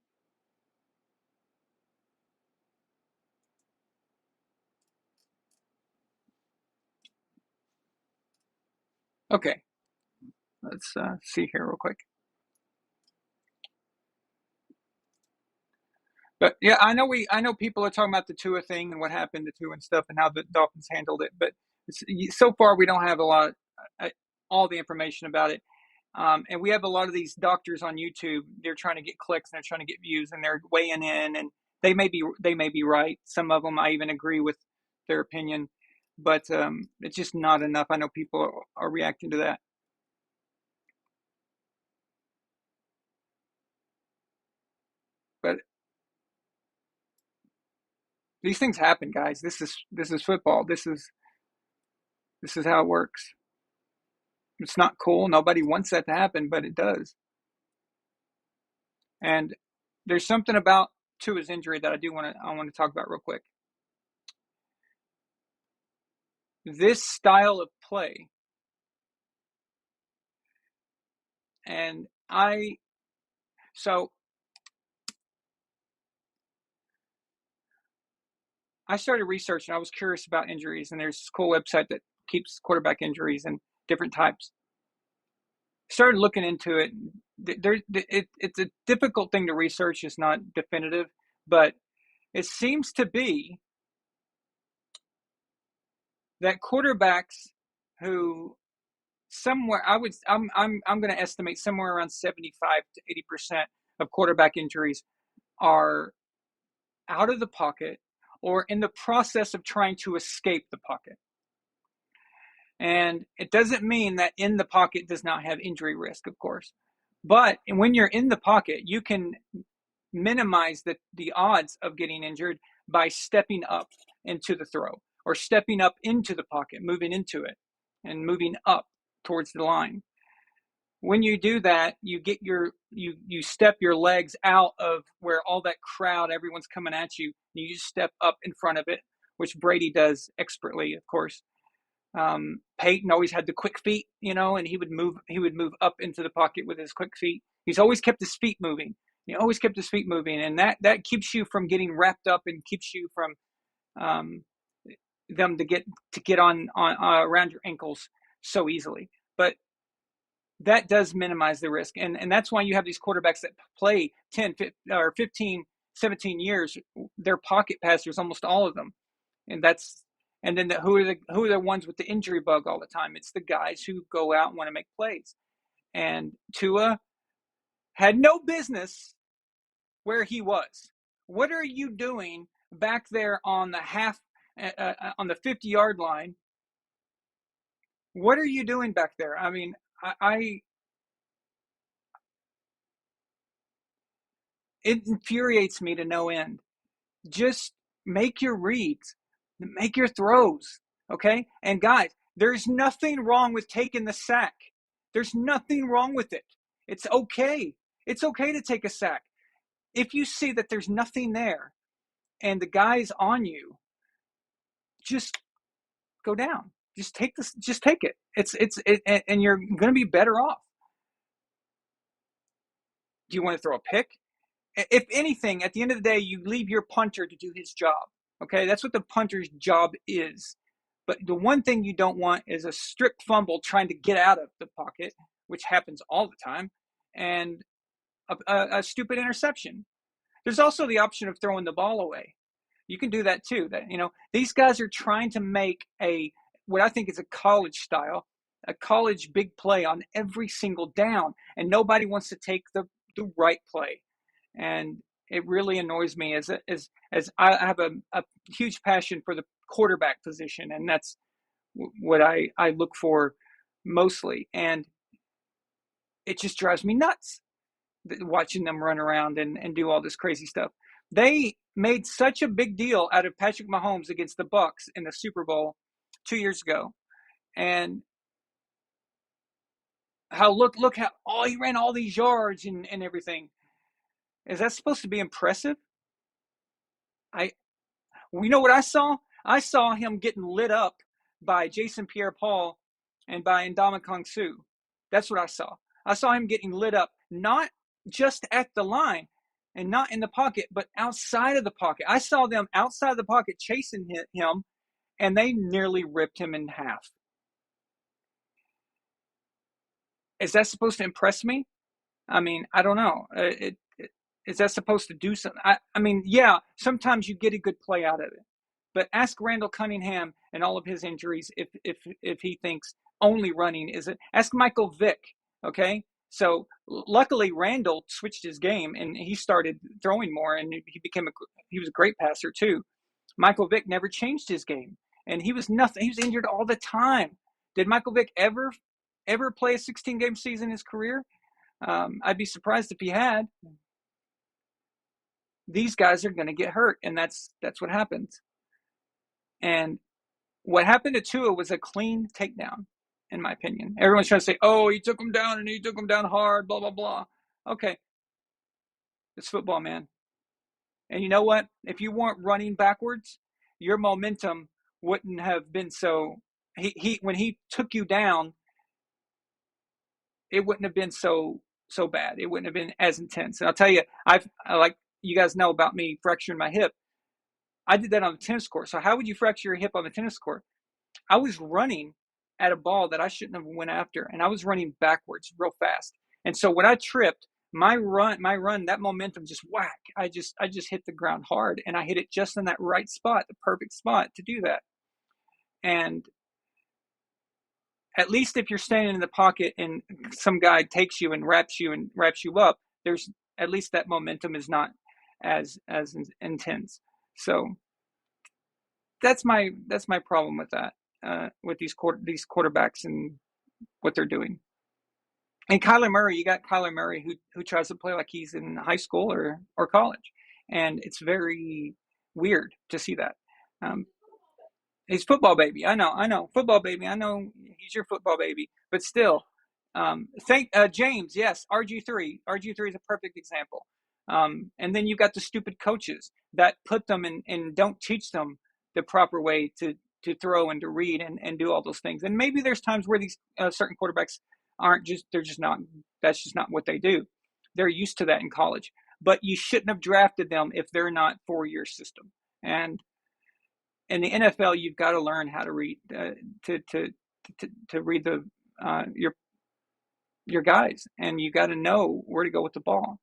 Speaker 3: okay, let's see here real quick. But yeah, I know people are talking about the Tua thing and what happened to Tua and stuff and how the Dolphins handled it. But so far, we don't have a lot, uh, all the information about it. And we have a lot of these doctors on YouTube. They're trying to get clicks and they're trying to get views and they're weighing in and they may be right. Some of them I even agree with their opinion, but it's just not enough. I know people are reacting to that. But these things happen, guys. This is football. This is how it works. It's not cool. Nobody wants that to happen, but it does. And there's something about Tua's injury that I want to talk about real quick. This style of play, and so I started researching. I was curious about injuries, and there's this cool website that keeps quarterback injuries and different types. Started looking into it. It's a difficult thing to research. It's not definitive, but it seems to be that quarterbacks who somewhere I'm going to estimate somewhere around 75 to 80% of quarterback injuries are out of the pocket or in the process of trying to escape the pocket. And it doesn't mean that in the pocket does not have injury risk, of course. But when you're in the pocket, you can minimize the odds of getting injured by stepping up into the throw or stepping up into the pocket, moving into it and moving up towards the line. When you do that, you step your legs out of where all that crowd, everyone's coming at you, and you just step up in front of it, which Brady does expertly, of course. Peyton always had the quick feet, and he would move up into the pocket with his quick feet. He's always kept his feet moving. He always kept his feet moving, and that keeps you from getting wrapped up and keeps you from um, them to get on around your ankles so easily. But that does minimize the risk. And that's why you have these quarterbacks that play 10 or 15, 17 years. They're pocket passers, almost all of them. And then who are the ones with the injury bug all the time? It's the guys who go out and want to make plays. And Tua had no business where he was. What are you doing back there on the on the 50-yard line? What are you doing back there? I mean, I it infuriates me to no end just make your reads, make your throws, okay? And guys, there's nothing wrong with taking the sack. There's nothing wrong with it. It's okay. It's okay to take a sack. If you see that there's nothing there and the guy's on you, just go down. Just take this. Just take it. And you're going to be better off. Do you want to throw a pick? If anything, at the end of the day, you leave your punter to do his job. Okay, that's what the punter's job is. But the one thing you don't want is a strip fumble trying to get out of the pocket, which happens all the time, and a stupid interception. There's also the option of throwing the ball away. You can do that too. That these guys are trying to make what I think is a college style, a college big play on every single down, and nobody wants to take the right play. And it really annoys me as I have a huge passion for the quarterback position, and that's what I look for mostly. And it just drives me nuts watching them run around and do all this crazy stuff. They made such a big deal out of Patrick Mahomes against the Bucs in the Super Bowl 2 years ago, and how look how he ran all these yards and everything. Is that supposed to be impressive? You know what I saw? I saw him getting lit up by Jason Pierre-Paul and by Ndamukong Suh. That's what I saw. I saw him getting lit up, not just at the line and not in the pocket, but outside of the pocket. I saw them outside of the pocket chasing him, and they nearly ripped him in half. Is that supposed to impress me? I mean, I don't know. Is that supposed to do something? I mean, yeah, sometimes you get a good play out of it. But ask Randall Cunningham and all of his injuries if he thinks only running is it. Ask Michael Vick, okay? So luckily Randall switched his game and he started throwing more, and he was a great passer too. Michael Vick never changed his game, and he was nothing. He was injured all the time. Did Michael Vick ever play a 16-game season in his career? I'd be surprised if he had. These guys are going to get hurt, and that's what happens. And what happened to Tua was a clean takedown, in my opinion. Everyone's trying to say, oh, he took him down and he took him down hard, blah, blah, blah. Okay. It's football, man. And you know what? If you weren't running backwards, your momentum wouldn't have been so when he took you down, it wouldn't have been so bad. It wouldn't have been as intense. And I'll tell you, like you guys know about me fracturing my hip. I did that on the tennis court. So how would you fracture your hip on the tennis court? I was running at a ball that I shouldn't have went after, and I was running backwards real fast. And so when I tripped, my run, that momentum just whack. I just hit the ground hard, and I hit it just in that right spot, the perfect spot to do that. And at least if you're standing in the pocket and some guy takes you and wraps you up, there's at least that momentum is not as intense. So that's my problem with that, with these quarterbacks and what they're doing. And Kyler Murray, you got Kyler Murray who tries to play like he's in high school or college, and it's very weird to see that. He's football baby. I know, football baby. I know he's your football baby, but still, thank James. Yes, RG3. RG3 is a perfect example. And then you've got the stupid coaches that put them in and don't teach them the proper way to throw and to read and do all those things. And maybe there's times where these certain quarterbacks they're just not, that's just not what they do. They're used to that in college. But you shouldn't have drafted them if they're not four-year system. And in the NFL, you've got to learn how to read to read the your guys, and you got to know where to go with the ball.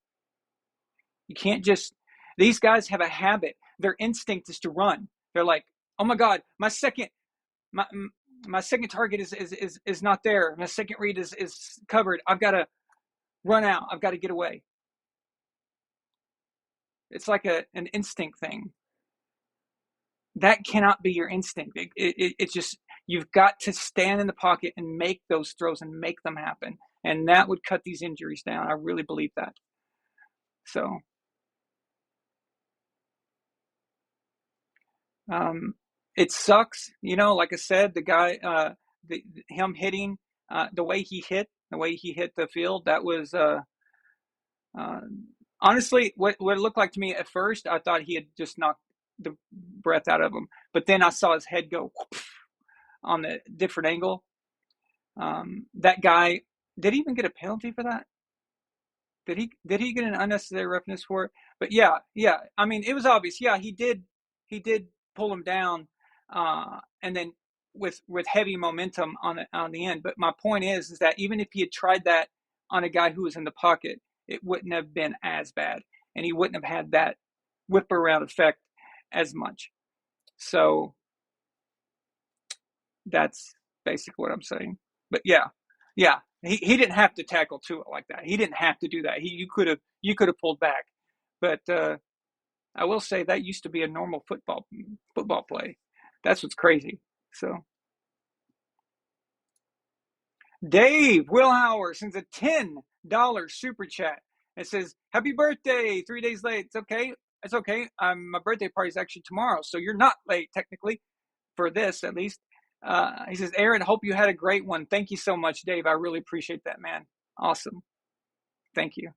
Speaker 3: You can't just. These guys have a habit. Their instinct is to run. They're like, oh my God, my second target is not there. My second read is covered. I've got to run out. I've got to get away. It's like an instinct thing. That cannot be your instinct. It's just, you've got to stand in the pocket and make those throws and make them happen. And that would cut these injuries down. I really believe that. So Um, it sucks, like I said, the guy, him hitting, the way he hit the field, that was, uh, honestly, what it looked like to me at first, I thought he had just knocked the breath out of him. But then I saw his head go on the different angle. That guy, did he even get a penalty for that? Did he get an unnecessary roughness for it? But yeah. I mean, it was obvious. Yeah, he did pull him down, and then with heavy momentum on the end. But my point is that even if he had tried that on a guy who was in the pocket, it wouldn't have been as bad, and he wouldn't have had that whip around effect as much. So that's basically what I'm saying. But yeah, he didn't have to tackle Tua like that. He didn't have to do that. You could have pulled back, but I will say that used to be a normal football play. That's what's crazy. So Dave Willhauer sends a $10 super chat. It says, "Happy birthday! 3 days late. It's okay. It's okay. My birthday party is actually tomorrow, so you're not late technically." For this at least. He says, "Aaron, hope you had a great one. Thank you so much, Dave. I really appreciate that, man. Awesome. Thank you."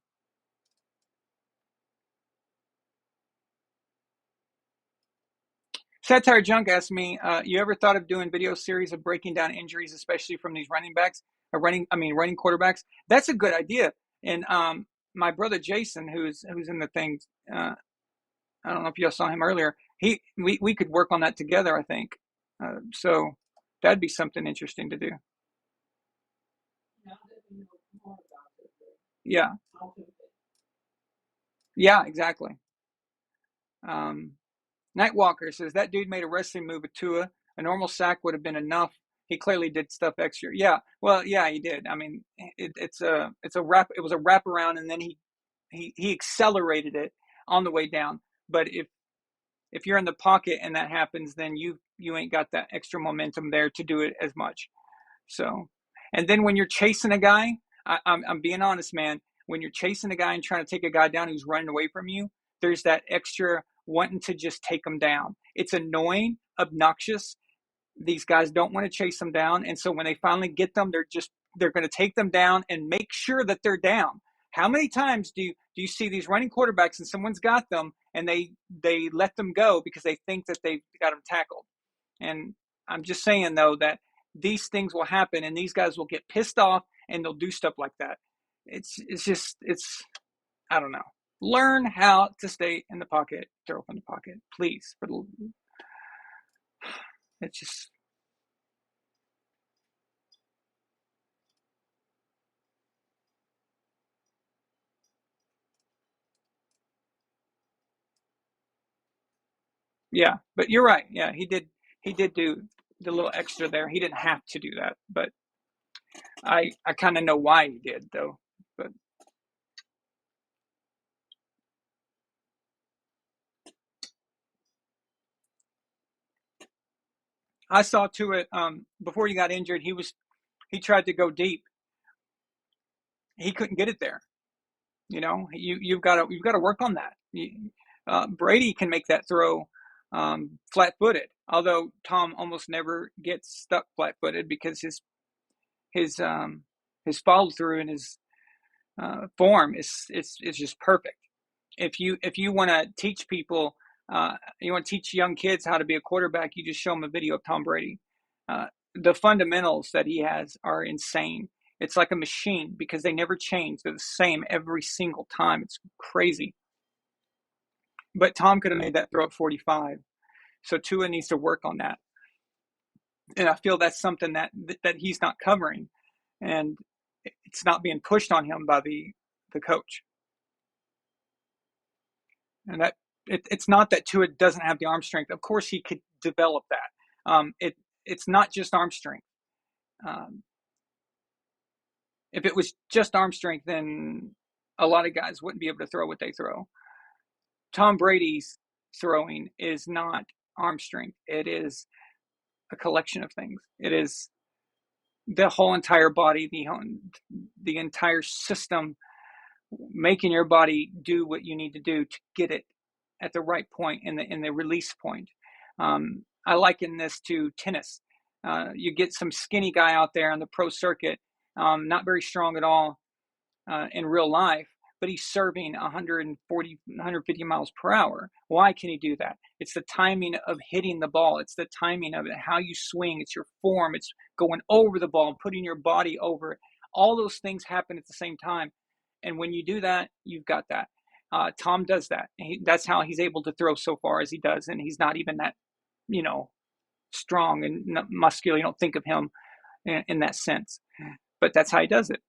Speaker 3: Satire Junk asked me, "You ever thought of doing video series of breaking down injuries, especially from these running backs, or running quarterbacks?" That's a good idea. And my brother Jason, who's in the thing, I don't know if you saw him earlier. We could work on that together, I think. So that'd be something interesting to do.
Speaker 1: Now that we know more about it,
Speaker 3: Yeah,
Speaker 1: how to
Speaker 3: yeah, exactly. Um, Nightwalker says that dude made a wrestling move with Tua. A normal sack would have been enough. He clearly did stuff extra. Yeah, well, yeah, he did. I mean, it's a wrap. It was a wraparound, and then he accelerated it on the way down. But if you're in the pocket and that happens, then you ain't got that extra momentum there to do it as much. So, and then when you're chasing a guy, I'm being honest, man. When you're chasing a guy and trying to take a guy down who's running away from you, there's that extra wanting to just take them down. It's annoying, obnoxious. These guys don't want to chase them down, and so when they finally get them, they're going to take them down and make sure that they're down. How many times do you see these running quarterbacks and someone's got them and they let them go because they think that they've got them tackled? And I'm just saying, though, that these things will happen and these guys will get pissed off and they'll do stuff like that. It's I don't know. Learn how to stay in the pocket, throw from the pocket, please. It's just, yeah. But you're right. Yeah, he did do the little extra there. He didn't have to do that, but I kind of know why he did, though. But I saw to it, before he got injured. He tried to go deep. He couldn't get it there. You've got to work on that. Brady can make that throw flat-footed, although Tom almost never gets stuck flat-footed because his his follow through and his form is just perfect. If you want to teach people, you want to teach young kids how to be a quarterback, you just show them a video of Tom Brady. Uh, the fundamentals that he has are insane. It's like a machine because they never change. They're the same every single time. It's crazy. But Tom could have made that throw at 45. So Tua needs to work on that. And I feel that's something that he's not covering, and it's not being pushed on him by the coach. And it's not that Tua doesn't have the arm strength. Of course, he could develop that. It's not just arm strength. Um, if it was just arm strength, then a lot of guys wouldn't be able to throw what they throw. Tom Brady's throwing is not arm strength. It is a collection of things. It is the whole entire body, the entire system, making your body do what you need to do to get it at the right point in the release point. I liken this to tennis. You get some skinny guy out there on the pro circuit, not very strong at all in real life, but he's serving 140, 150 miles per hour. Why can he do that? It's the timing of hitting the ball. It's the timing of it, how you swing. It's your form. It's going over the ball and putting your body over it. All those things happen at the same time. And when you do that, you've got that. Tom does that. That's how he's able to throw so far as he does. And he's not even that, strong and muscular. You don't think of him in that sense, but that's how he does it.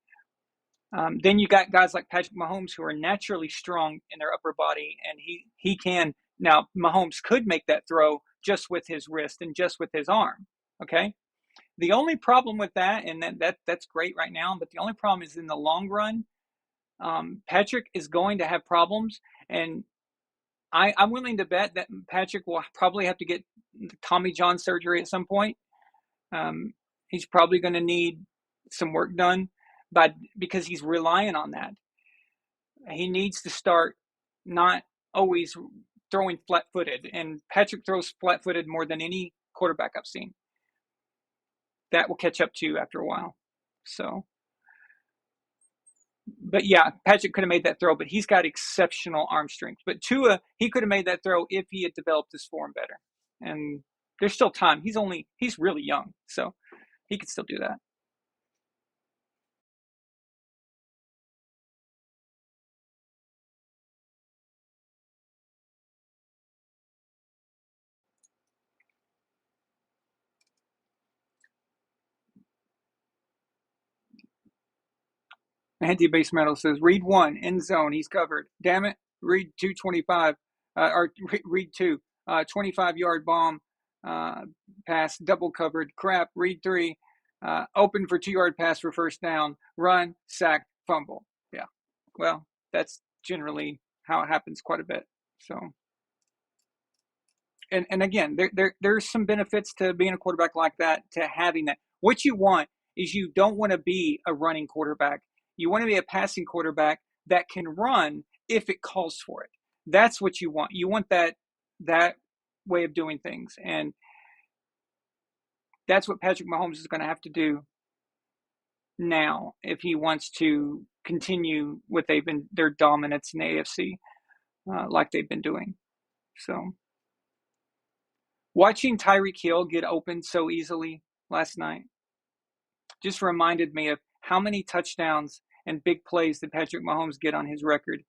Speaker 3: Then you got guys like Patrick Mahomes who are naturally strong in their upper body, and he can. Now Mahomes could make that throw just with his wrist and just with his arm. Okay. The only problem with that, and that's great right now, but the only problem is in the long run, Patrick is going to have problems, and I'm willing to bet that Patrick will probably have to get Tommy John surgery at some point. He's probably going to need some work done, but because he's relying on that, he needs to start not always throwing flat-footed. And Patrick throws flat-footed more than any quarterback I've seen. That will catch up to you after a while. So, but yeah, Patrick could have made that throw, but he's got exceptional arm strength. But Tua, he could have made that throw if he had developed his form better. And there's still time. He's really young, so he could still do that. Anti-base metal says, read 1, end zone, he's covered. Damn it, read 225, or read 2, 25-yard bomb, pass, double covered. Crap, read 3, open for 2-yard pass for first down, run, sack, fumble. Yeah, well, that's generally how it happens quite a bit. So, and again, there's some benefits to being a quarterback like that, to having that. What you want is, you don't want to be a running quarterback. You want to be a passing quarterback that can run if it calls for it. That's what you want. You want that way of doing things, and that's what Patrick Mahomes is going to have to do now if he wants to continue what their dominance in the AFC, like they've been doing. So, watching Tyreek Hill get open so easily last night just reminded me of how many touchdowns and big plays that Patrick Mahomes get on his record.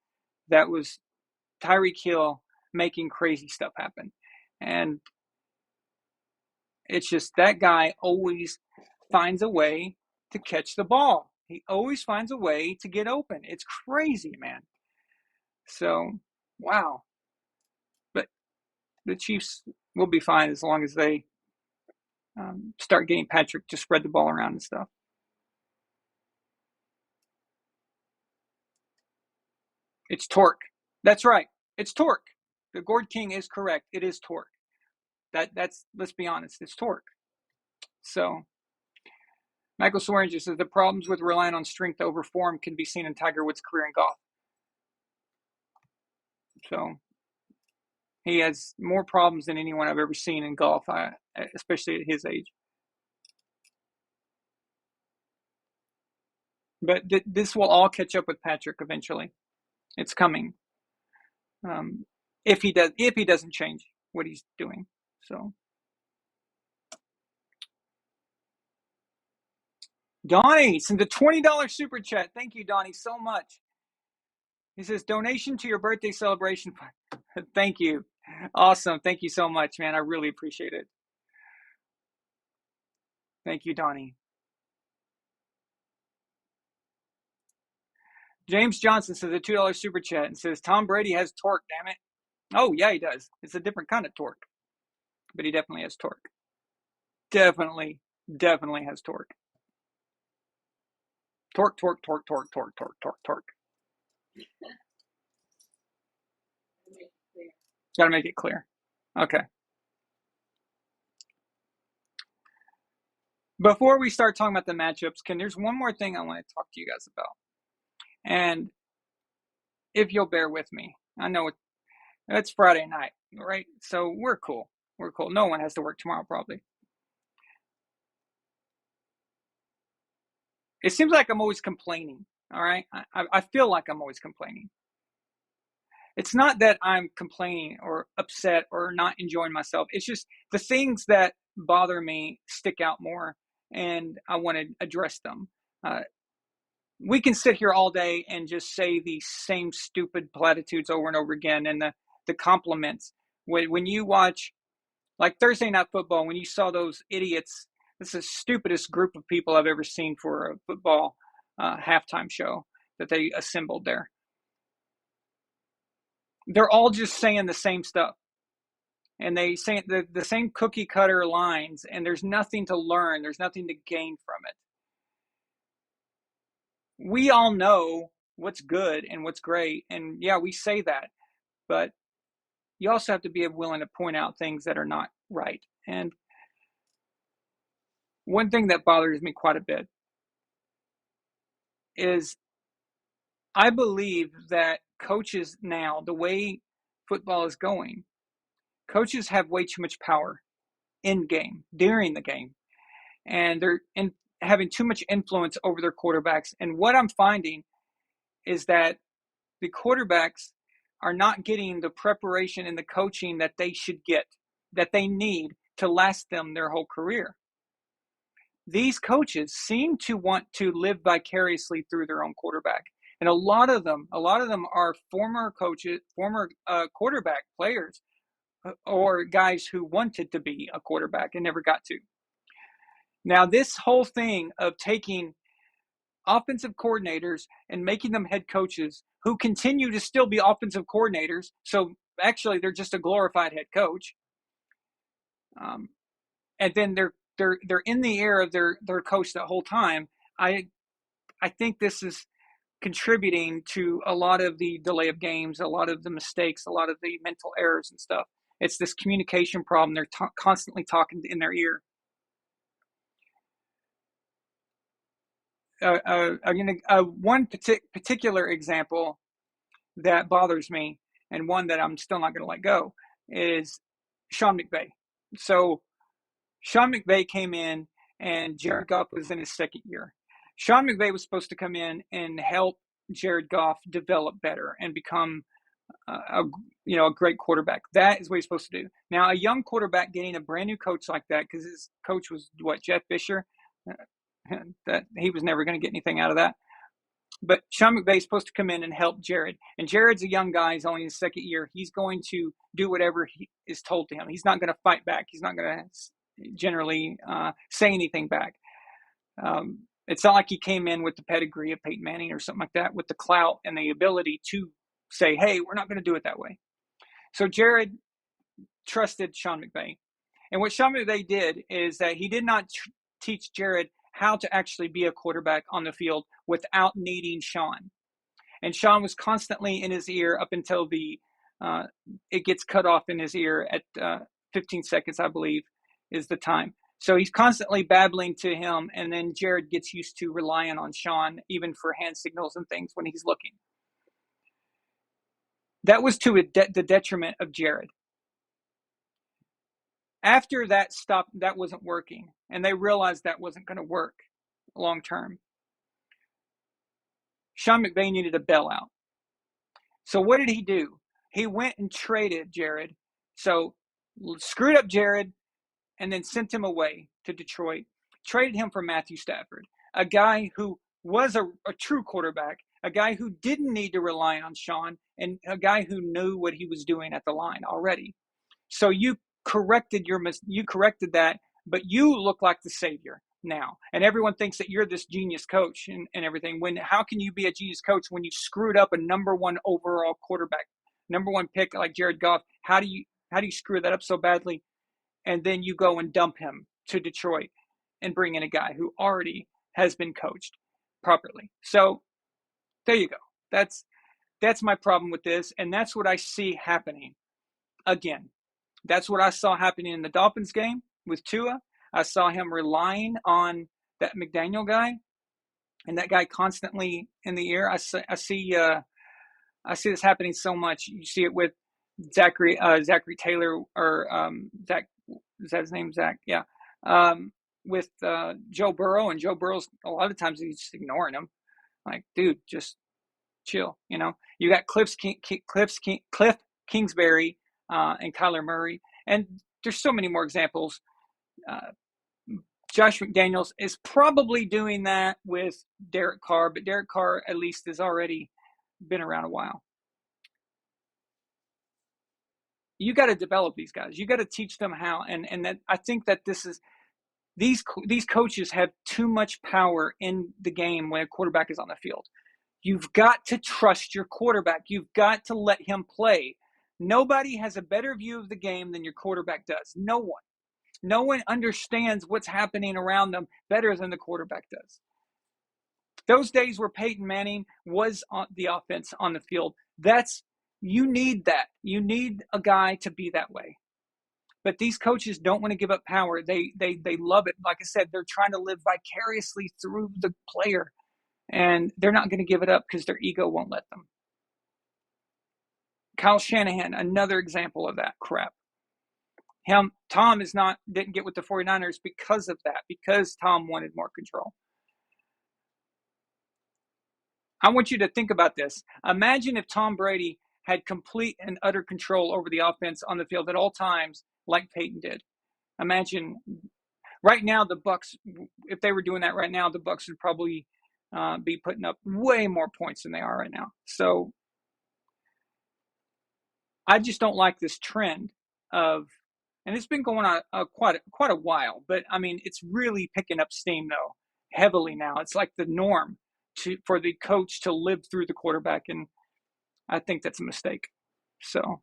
Speaker 3: That was Tyreek Hill making crazy stuff happen. And it's just, that guy always finds a way to catch the ball. He always finds a way to get open. It's crazy, man. So, wow. But the Chiefs will be fine as long as they start getting Patrick to spread the ball around and stuff. It's torque. That's right. It's torque. The Gord King is correct. It is torque. That's, let's be honest, it's torque. So, Michael Swearinger says the problems with relying on strength over form can be seen in Tiger Woods' career in golf. So, he has more problems than anyone I've ever seen in golf, especially at his age. But this will all catch up with Patrick eventually. It's coming. If he doesn't change what he's doing. So, Donnie sent the $20 super chat. Thank you, Donnie, so much. He says, donation to your birthday celebration. Thank you. Awesome. Thank you so much, man. I really appreciate it. Thank you, Donnie. James Johnson says a $2 super chat and says, Tom Brady has torque, damn it. Oh, yeah, he does. It's a different kind of torque. But he definitely has torque. Definitely has torque. Torque. Got to make it clear. Okay. Before we start talking about the matchups, there's one more thing I want to talk to you guys about. And if you'll bear with me, I know it's Friday night, right? So we're cool. We're cool. No one has to work tomorrow, probably. It seems like I'm always complaining. All right. I feel like I'm always complaining. It's not that I'm complaining or upset or not enjoying myself. It's just the things that bother me stick out more, and I want to address them. Uh, we can sit here all day and just say the same stupid platitudes over and over again, and the compliments. When you watch like Thursday Night Football, when you saw those idiots, this is the stupidest group of people I've ever seen for a football halftime show that they assembled there. They're all just saying the same stuff, and they say the same cookie cutter lines, and there's nothing to learn. There's nothing to gain from it. We all know what's good and what's great, and yeah, we say that, but you also have to be willing to point out things that are not right. And one thing that bothers me quite a bit is I believe that coaches now, the way football is going, coaches have way too much power in game, during the game, and they're having too much influence over their quarterbacks. And what I'm finding is that the quarterbacks are not getting the preparation and the coaching that they should get, that they need to last them their whole career. These coaches seem to want to live vicariously through their own quarterback. And a lot of them are former coaches, former quarterback players, or guys who wanted to be a quarterback and never got to. Now, this whole thing of taking offensive coordinators and making them head coaches who continue to still be offensive coordinators, so actually they're just a glorified head coach, and then they're in the ear of their coach the whole time. I think this is contributing to a lot of the delay of games, a lot of the mistakes, a lot of the mental errors and stuff. It's this communication problem. They're constantly talking in their ear. One particular example that bothers me, and one that I'm still not going to let go, is Sean McVay. So Sean McVay came in, and Jared Goff was in his second year. Sean McVay was supposed to come in and help Jared Goff develop better and become a great quarterback. That is what he's supposed to do. Now, a young quarterback getting a brand new coach like that, because his coach was Jeff Fisher, that he was never going to get anything out of that. But Sean McVay is supposed to come in and help Jared. And Jared's a young guy. He's only in his second year. He's going to do whatever he is told to him. He's not going to fight back. He's not going to generally say anything back. It's not like he came in with the pedigree of Peyton Manning or something like that, with the clout and the ability to say, hey, we're not going to do it that way. So Jared trusted Sean McVay. And what Sean McVay did is that he did not teach Jared how to actually be a quarterback on the field without needing Sean. And Sean was constantly in his ear up until it gets cut off in his ear at 15 seconds, I believe, is the time. So he's constantly babbling to him, and then Jared gets used to relying on Sean, even for hand signals and things when he's looking. That was to the detriment of Jared. After that stopped, that wasn't working, and they realized that wasn't going to work long term. Sean McVay needed a bailout. So what did he do? He went and traded Jared. So screwed up Jared and then sent him away to Detroit. Traded him for Matthew Stafford, a guy who was a true quarterback, a guy who didn't need to rely on Sean, and a guy who knew what he was doing at the line already. So you corrected that, but you look like the savior now, and everyone thinks that you're this genius coach and everything. How can you be a genius coach when you screwed up a number one overall quarterback, number one pick like Jared Goff? How do you screw that up so badly, and then you go and dump him to Detroit and bring in a guy who already has been coached properly? So there you go. That's my problem with this, and that's what I see happening again. That's what I saw happening in the Dolphins game with Tua. I saw him relying on that McDaniel guy, and that guy constantly in the ear. I see this happening so much. You see it with Zachary Taylor, or Zach, is that his name? Zach, yeah. With Joe Burrow, and Joe Burrow's a lot of times he's just ignoring him. Like, dude, just chill. You got Cliff Kingsbury, and Kyler Murray, and there's so many more examples. Uh, Josh McDaniels is probably doing that with Derek Carr, but Derek Carr at least has already been around a while. You got to develop these guys. You got to teach them how, and that I think that these coaches have too much power in the game when a quarterback is on the field. You've got to trust your quarterback. You've got to let him play. Nobody has a better view of the game than your quarterback does. No one. No one understands what's happening around them better than the quarterback does. Those days where Peyton Manning was on the offense on the field, you need that. You need a guy to be that way. But these coaches don't want to give up power. They love it. Like I said, they're trying to live vicariously through the player, and they're not going to give it up because their ego won't let them. Kyle Shanahan, another example of that crap. Tom didn't get with the 49ers because of that, because Tom wanted more control. I want you to think about this. Imagine if Tom Brady had complete and utter control over the offense on the field at all times, like Peyton did. Imagine right now the Bucs, if they were doing that right now, the Bucs would probably be putting up way more points than they are right now. So I just don't like this trend of, and it's been going on quite a while, but I mean, it's really picking up steam though, heavily now. It's like the norm for the coach to live through the quarterback, and I think that's a mistake. So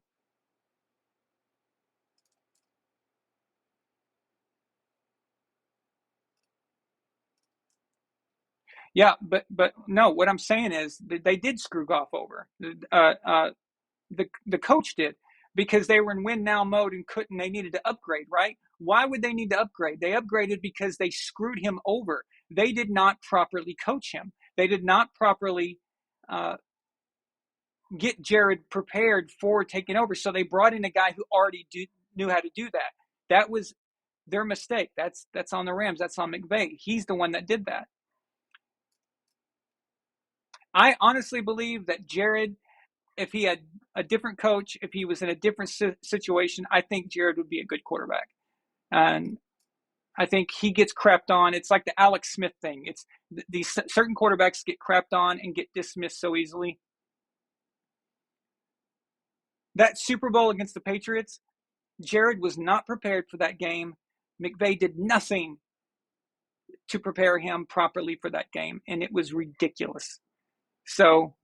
Speaker 3: yeah, but no, what I'm saying is they did screw Goff over. The coach did, because they were in win now mode and they needed to upgrade, right? Why would they need to upgrade? They upgraded because they screwed him over. They did not properly coach him. They did not properly get Jared prepared for taking over. So they brought in a guy who already knew how to do that. That was their mistake. That's on the Rams. That's on McVay. He's the one that did that. I honestly believe that Jared, if he had a different coach, if he was in a different situation, I think Jared would be a good quarterback. And I think he gets crapped on. It's like the Alex Smith thing. It's these certain quarterbacks get crapped on and get dismissed so easily. That Super Bowl against the Patriots, Jared was not prepared for that game. McVay did nothing to prepare him properly for that game, and it was ridiculous. So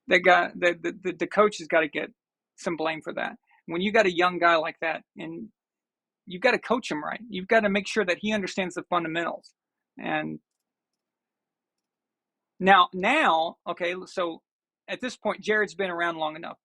Speaker 3: the coach has got to get some blame for that. When you got a young guy like that, and you've got to coach him right, you've got to make sure that he understands the fundamentals. And now, okay, so at this point, Jared's been around long enough,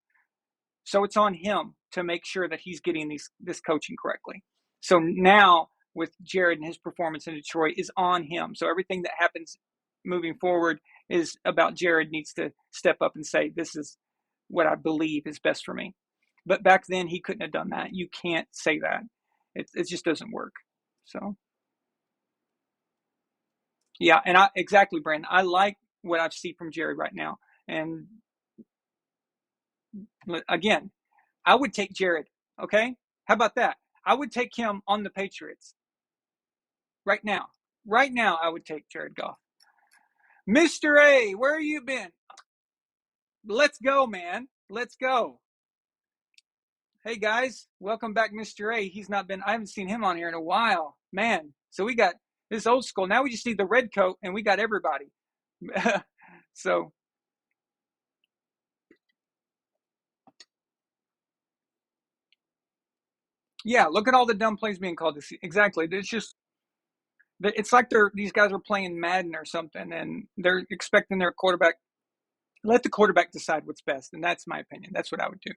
Speaker 3: so it's on him to make sure that he's getting this coaching correctly. So now, with Jared and his performance in Detroit, is on him. So everything that happens moving forward is about Jared needs to step up and say, this is what I believe is best for me. But back then, he couldn't have done that. You can't say that. It just doesn't work. So, yeah, and exactly, Brandon. I like what I see from Jared right now. And again, I would take Jared, okay? How about that? I would take him on the Patriots right now. Right now, I would take Jared Goff. Mr. A, where you been? Let's go, man. Let's go. Hey, guys. Welcome back, Mr. A. I haven't seen him on here in a while. Man, so we got this old school. Now we just need the red coat, and we got everybody. So, yeah, look at all the dumb plays being called. Exactly. It's like these guys are playing Madden or something, and they're expecting their quarterback. Let the quarterback decide what's best, and that's my opinion. That's what I would do.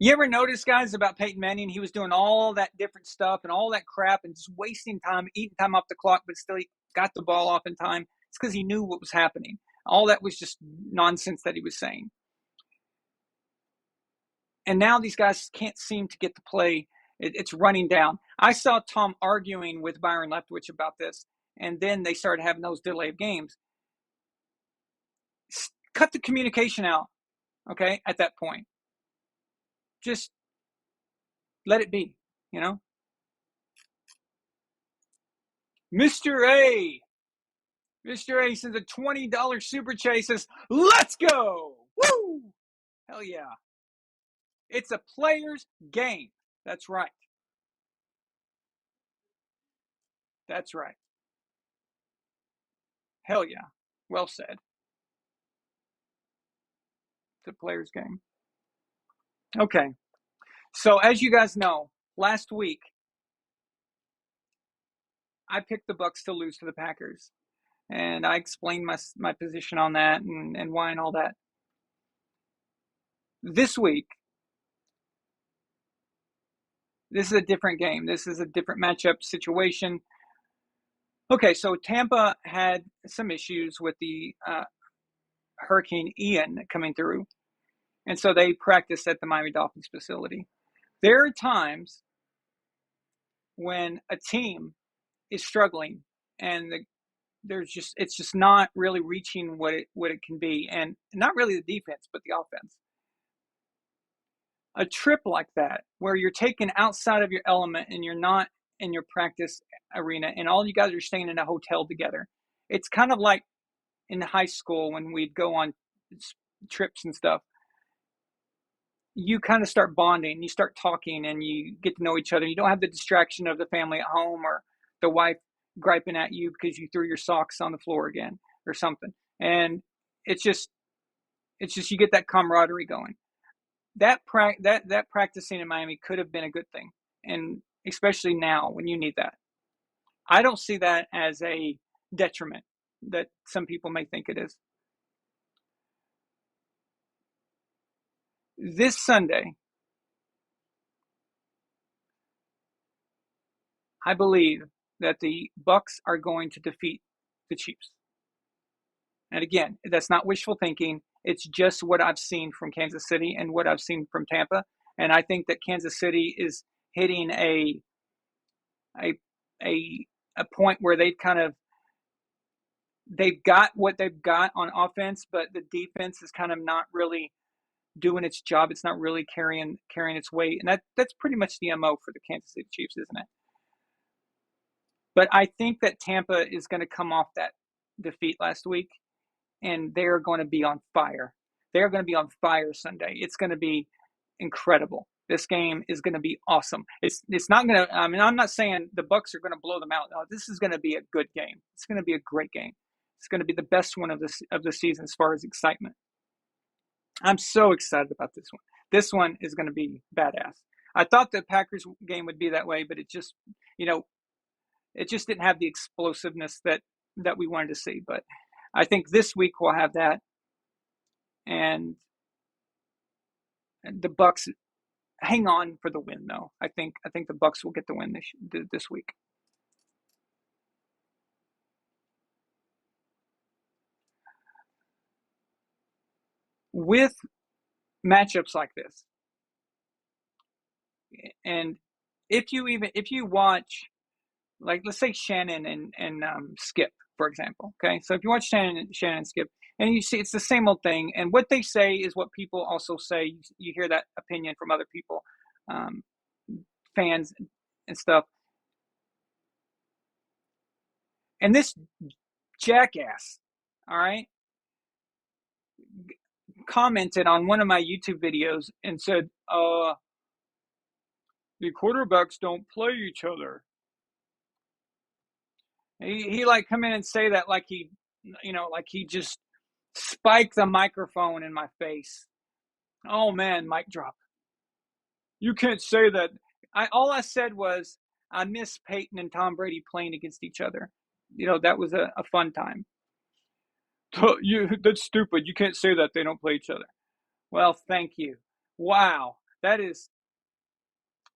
Speaker 3: You ever notice, guys, about Peyton Manning? He was doing all that different stuff and all that crap and just wasting time, eating time off the clock, but still he got the ball off in time. It's because he knew what was happening. All that was just nonsense that he was saying. And now these guys can't seem to get the play. It's running down. I saw Tom arguing with Byron Leftwich about this, and then they started having those delay of games. Cut the communication out, okay, at that point. Just let it be, you know? Mr. A sends a $20 super chat, says, let's go! Woo! Hell yeah. It's a player's game. That's right. That's right. Hell yeah. Well said. It's a player's game. Okay. So as you guys know, last week I picked the Bucks to lose to the Packers. And I explained my position on that and why and all that. This week, this is a different game. This is a different matchup situation. Okay, so Tampa had some issues with the Hurricane Ian coming through. And so they practiced at the Miami Dolphins facility. There are times when a team is struggling and it's just not really reaching what it can be, and not really the defense, but the offense. A trip like that, where you're taken outside of your element and you're not in your practice arena, and all you guys are staying in a hotel together. It's kind of like in high school when we'd go on trips and stuff. You kind of start bonding, you start talking, and you get to know each other. You don't have the distraction of the family at home or the wife griping at you because you threw your socks on the floor again or something. And it's just you get that camaraderie going. That practicing in Miami could have been a good thing, and especially now when you need that. I don't see that as a detriment that some people may think it is. This Sunday, I believe that the Bucks are going to defeat the Chiefs. And again, that's not wishful thinking. It's just what I've seen from Kansas City and what I've seen from Tampa. And I think that Kansas City is hitting a point where they've got what they've got on offense, but the defense is kind of not really doing its job. It's not really carrying its weight. And that's pretty much the MO for the Kansas City Chiefs, isn't it? But I think that Tampa is going to come off that defeat last week, and they're going to be on fire. They're going to be on fire Sunday. It's going to be incredible. This game is going to be awesome. It's not going to. I mean, I'm not saying the Bucks are going to blow them out. No, this is going to be a good game. It's going to be a great game. It's going to be the best one of the season as far as excitement. I'm so excited about this one. This one is going to be badass. I thought the Packers game would be that way, but it just, it just didn't have the explosiveness that we wanted to see. But I think this week we'll have that, and the Bucks hang on for the win. Though I think the Bucks will get the win this week. With matchups like this, and if you watch, like, let's say Shannon and Skip, for example. Okay, so if you watch Shannon and Skip, and you see it's the same old thing, and what they say is what people also say. You hear that opinion from other people, fans and stuff. And this jackass, all right, commented on one of my YouTube videos and said, the quarterbacks don't play each other. He like come in and say that like he just spiked the microphone in my face. Oh man, mic drop. You can't say that. All I said was I miss Peyton and Tom Brady playing against each other. That was a fun time. That's stupid. You can't say that. They don't play each other. Well, thank you. Wow, that is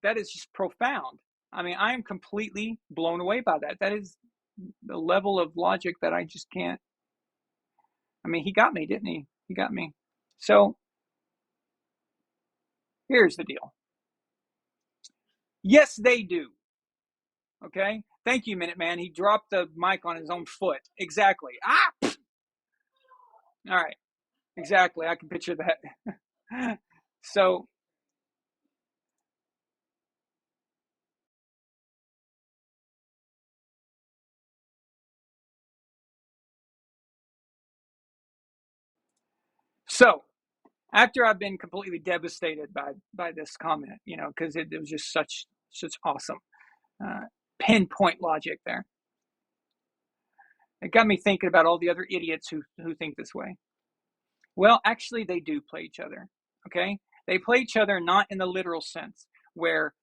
Speaker 3: just profound. I mean, I am completely blown away by that. That is the level of logic that I just can't. I mean, he got me, didn't he? He got me. So here's the deal. Yes, they do. Okay. Thank you, Minuteman. He dropped the mic on his own foot. Exactly. Ah. All right. Exactly. I can picture that. So so after I've been completely devastated by this comment, because it was just such awesome uh, pinpoint logic there. It got me thinking about all the other idiots who think this way. Well, actually, they do play each other. Okay, they play each other not in the literal sense where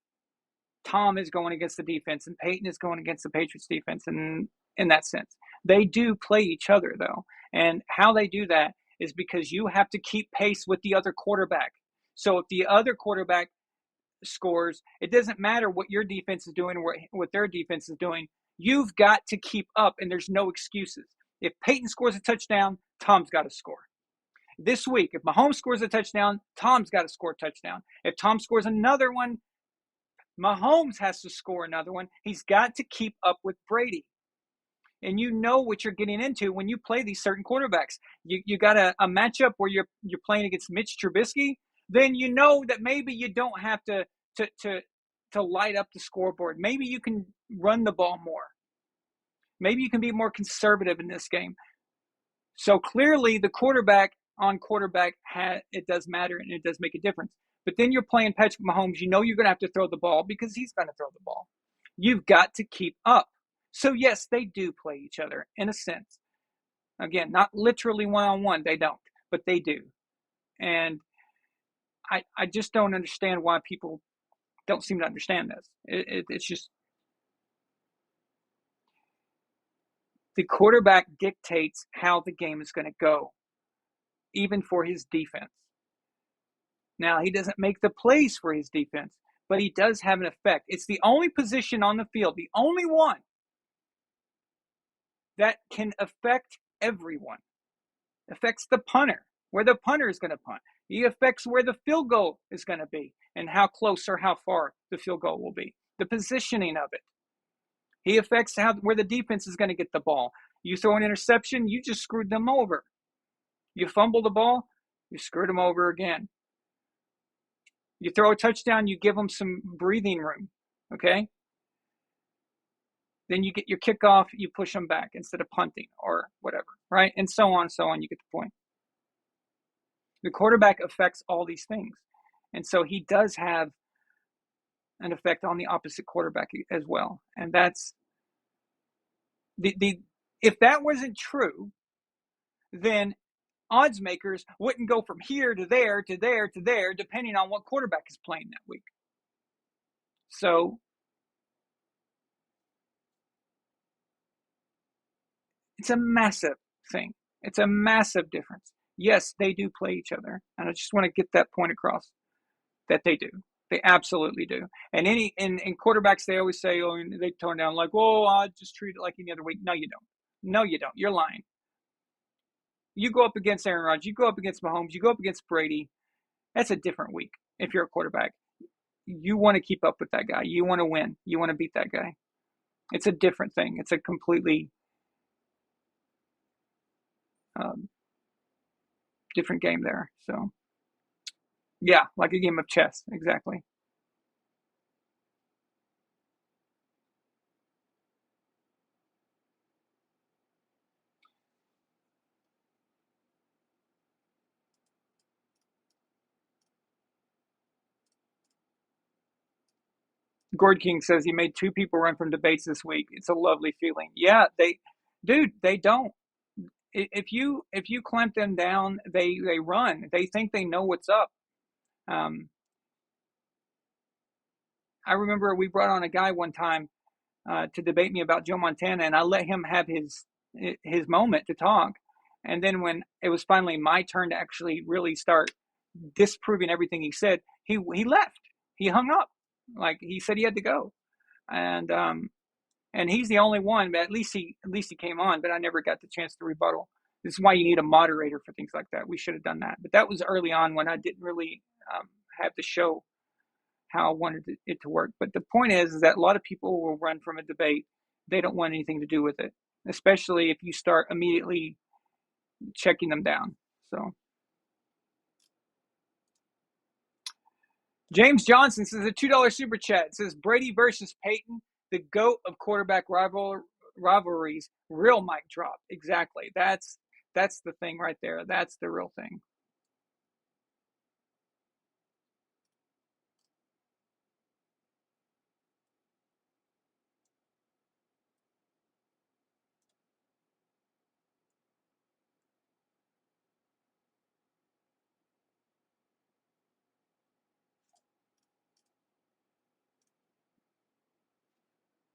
Speaker 3: Tom is going against the defense and Peyton is going against the Patriots defense, and in that sense, they do play each other though. And how they do that is because you have to keep pace with the other quarterback. So if the other quarterback scores, it doesn't matter what your defense is doing or what their defense is doing. You've got to keep up, and there's no excuses. If Peyton scores a touchdown, Tom's got to score. This week, if Mahomes scores a touchdown, Tom's got to score a touchdown. If Tom scores another one, Mahomes has to score another one. He's got to keep up with Brady. And you know what you're getting into when you play these certain quarterbacks. You got a matchup where you're playing against Mitch Trubisky, then you know that maybe you don't have to light up the scoreboard. Maybe you can run the ball more. Maybe you can be more conservative in this game. So clearly the quarterback on quarterback, it does matter and it does make a difference. But then you're playing Patrick Mahomes. You know you're going to have to throw the ball because he's going to throw the ball. You've got to keep up. So yes, they do play each other in a sense. Again, not literally one-on-one. They don't, but they do. And I just don't understand why people don't seem to understand this. It's just the quarterback dictates how the game is going to go, even for his defense. Now, he doesn't make the plays for his defense, but he does have an effect. It's the only position on the field, the only one that can affect everyone. Affects the punter, where the punter is going to punt. He affects where the field goal is going to be and how close or how far the field goal will be. The positioning of it. He affects where the defense is going to get the ball. You throw an interception, you just screwed them over. You fumble the ball, you screwed them over again. You throw a touchdown, you give them some breathing room, okay? Then you get your kickoff, you push them back instead of punting or whatever, right? And so on, you get the point. The quarterback affects all these things. And so he does have an effect on the opposite quarterback as well. And that's if that wasn't true, then odds makers wouldn't go from here to there to there to there, depending on what quarterback is playing that week. So it's a massive thing. It's a massive difference. Yes, they do play each other. And I just want to get that point across that they do. They absolutely do. And in quarterbacks, they always say, oh, they tone down like, oh, I just treat it like any other week. No, you don't. No, you don't. You're lying. You go up against Aaron Rodgers, you go up against Mahomes, you go up against Brady. That's a different week if you're a quarterback. You want to keep up with that guy. You want to win. You want to beat that guy. It's a different thing. It's a completely different game there. So, yeah, like a game of chess. Exactly. Gord King says he made two people run from debates this week. It's a lovely feeling. Yeah, they don't. If you clamp them down, they run. They think they know what's up. I remember we brought on a guy one time to debate me about Joe Montana, and I let him have his moment to talk. And then when it was finally my turn to actually really start disproving everything he said, he left. He hung up. Like he said he had to go. And he's the only one, but at least he came on, but I never got the chance to rebuttal. This is why you need a moderator for things like that. We should have done that, but that was early on when I didn't really have the show how I wanted it to work. But the point is that a lot of people will run from a debate. They don't want anything to do with it, especially if you start immediately checking them down. So James Johnson says a $2 super chat. It says Brady versus Peyton, the GOAT of quarterback rivalries. Real mic drop. Exactly. That's the thing right there. That's the real thing.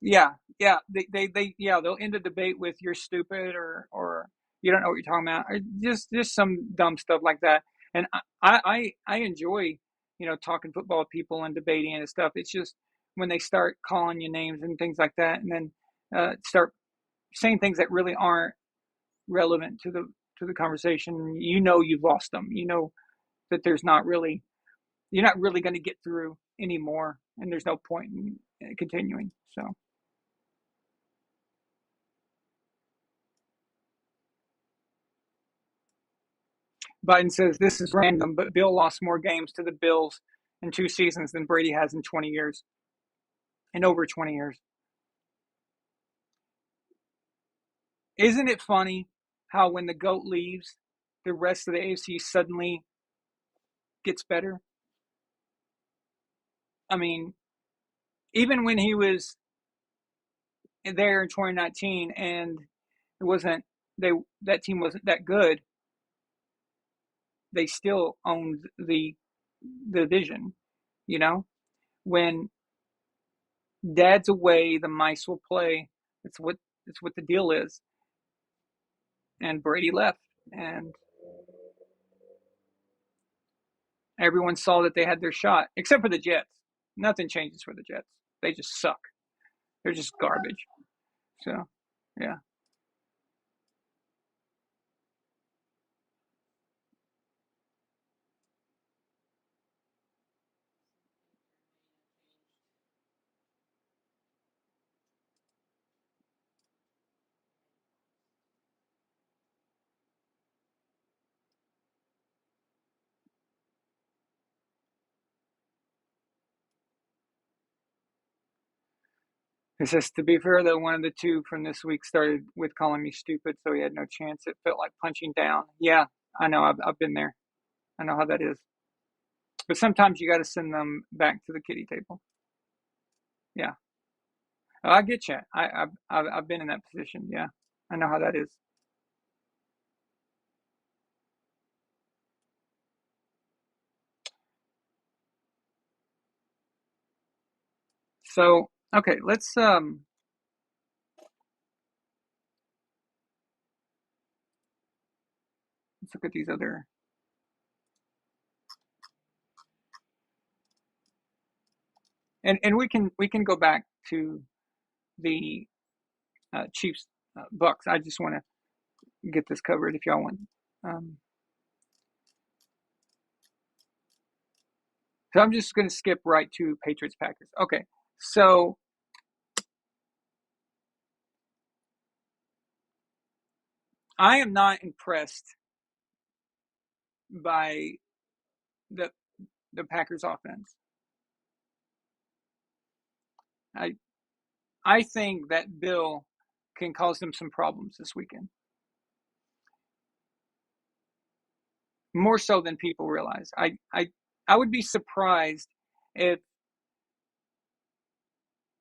Speaker 3: Yeah, yeah. They'll end a debate with "you're stupid" or "you don't know what you're talking about," or just some dumb stuff like that. And I enjoy talking football with people and debating and stuff. It's just when they start calling you names and things like that, and then start saying things that really aren't relevant to the conversation. You've lost them. You know that you're not really going to get through anymore, and there's no point in continuing. So. Biden says this is random, but Bill lost more games to the Bills in 2 seasons than Brady has in 20 years, in over 20 years. Isn't it funny how when the GOAT leaves, the rest of the AFC suddenly gets better? I mean, even when he was there in 2019 and it wasn't they that team wasn't that good, they still owned the division. You know, when Dad's away, the mice will play. It's what the deal is. And Brady left, and everyone saw that they had their shot, except for the Jets. Nothing changes for the Jets. They just suck. They're just garbage. So, yeah. It says, to be fair, though, one of the two from this week started with calling me stupid, so he had no chance. It felt like punching down. Yeah, I know. I've been there. I know how that is. But sometimes you got to send them back to the kiddie table. Yeah. Oh, I get you. I've been in that position. Yeah. I know how that is. So, okay, let's look at these other. And we can go back to the Chiefs Bucks. I just want to get this covered if y'all want. Um, so I'm just going to skip right to Patriots Packers. Okay, so I am not impressed by the the Packers offense. I I think that Bill can cause them some problems this weekend, more so than people realize. I would be surprised if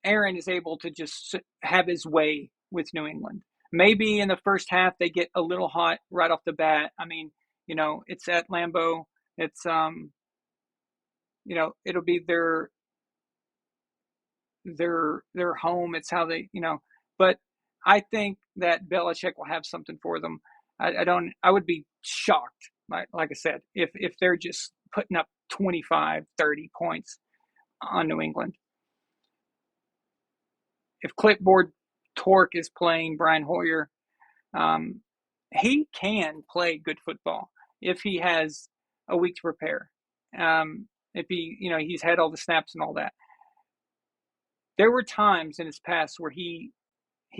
Speaker 3: Aaron is able to just have his way with New England. Maybe in the first half they get a little hot right off the bat. I mean, it's at Lambeau. It's it'll be their home. It's how they, but I think that Belichick will have something for them. I don't. I would be shocked, like I said, if they're just putting up 25, 30 points on New England. If Clipboard Torque is playing Brian Hoyer, um, he can play good football if he has a week to prepare. If he's had all the snaps and all that. There were times in his past where he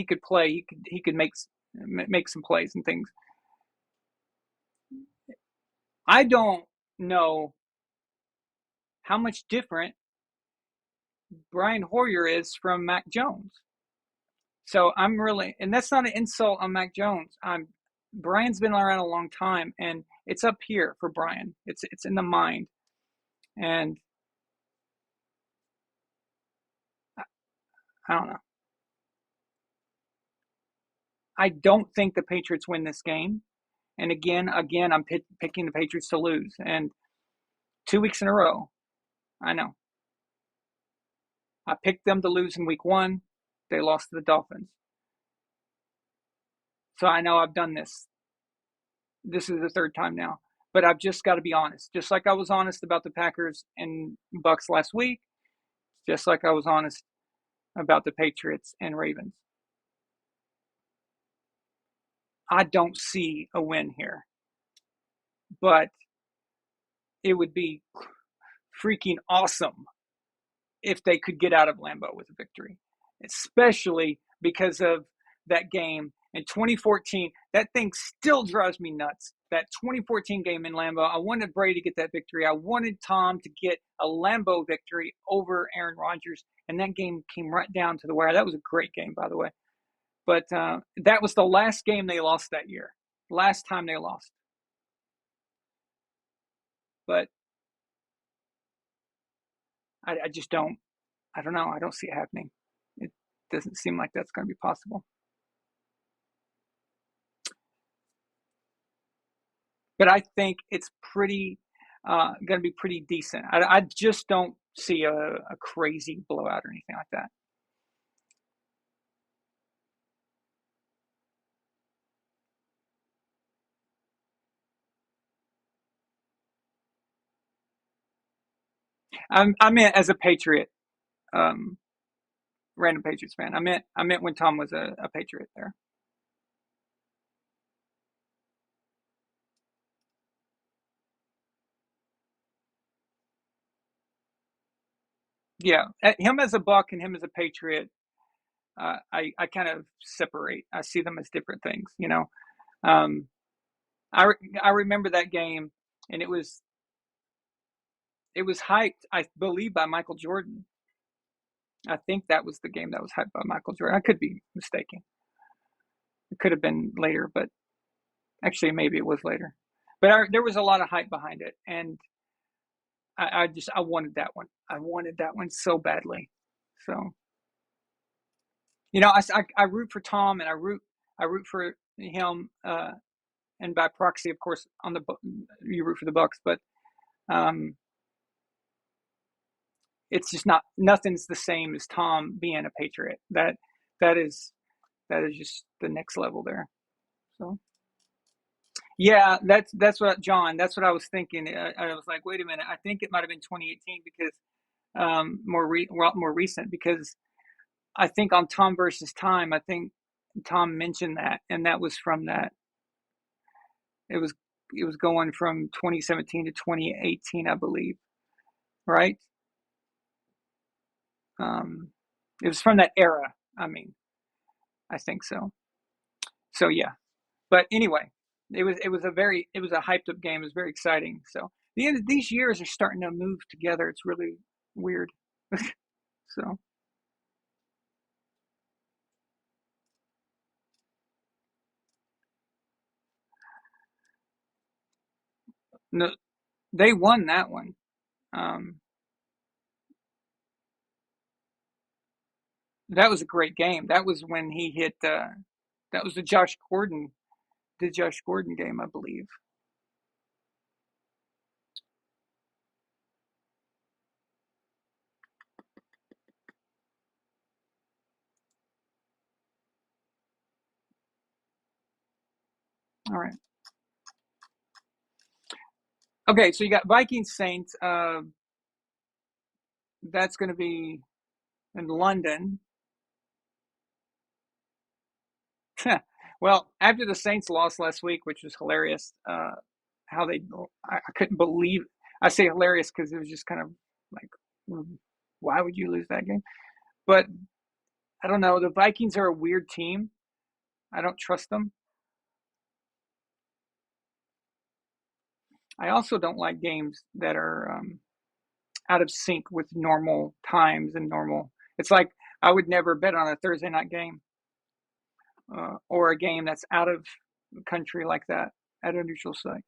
Speaker 3: could play. He could make some plays and things. I don't know how much different Brian Hoyer is from Mac Jones. So I'm really, and that's not an insult on Mac Jones. Brian's been around a long time, and it's up here for Brian. It's in the mind, and I don't know. I don't think the Patriots win this game. And again, I'm picking the Patriots to lose, and 2 weeks in a row. I know. I picked them to lose in week 1. They lost to the Dolphins. So I know I've done this. This is the third time now. But I've just got to be honest. Just like I was honest about the Packers and Bucks last week, just like I was honest about the Patriots and Ravens. I don't see a win here. But it would be freaking awesome if they could get out of Lambeau with a victory, especially because of that game in 2014. That thing still drives me nuts. That 2014 game in Lambeau, I wanted Brady to get that victory. I wanted Tom to get a Lambeau victory over Aaron Rodgers, and that game came right down to the wire. That was a great game, by the way. But that was the last game they lost that year. Last time they lost. But I just don't. I don't know. I don't see it happening. It doesn't seem like that's going to be possible. But I think it's pretty going to be pretty decent. I just don't see a crazy blowout or anything like that. I meant as a Patriot, um, random Patriots fan. I meant when Tom was a Patriot there. Yeah, him as a Buck and him as a Patriot, I kind of separate. I see them as different things. Um, I remember that game, and it was hyped, I believe, by Michael Jordan. I think that was the game that was hyped by Michael Jordan. I could be mistaken. It could have been later, but actually maybe it was later. But there was a lot of hype behind it, and I wanted that one. I wanted that one so badly. So I root for Tom, and I root for him, and by proxy, of course, you root for the Bucks. But um, it's just nothing's the same as Tom being a Patriot. That is just the next level there. So yeah, that's what John. That's what I was thinking. I was like, wait a minute. I think it might have been 2018 because more recent, because I think on Tom versus Time, I think Tom mentioned that, and that was from that. It was going from 2017 to 2018, I believe, right? Um, it was from that era. I mean, I think so. So yeah, but anyway, it was a hyped up game. It was very exciting. So the end of these years are starting to move together. It's really weird. So no, they won that one. Um, that was a great game. That was when he hit. That was the Josh Gordon game, I believe. All right. Okay, so you got Vikings Saints. That's going to be in London. Well, after the Saints lost last week, which was hilarious, how they I couldn't believe. I say hilarious because it was just kind of like, why would you lose that game? But I don't know. The Vikings are a weird team. I don't trust them. I also don't like games that are out of sync with normal times and normal. It's like I would never bet on a Thursday night game or a game that's out of the country like that at a neutral site.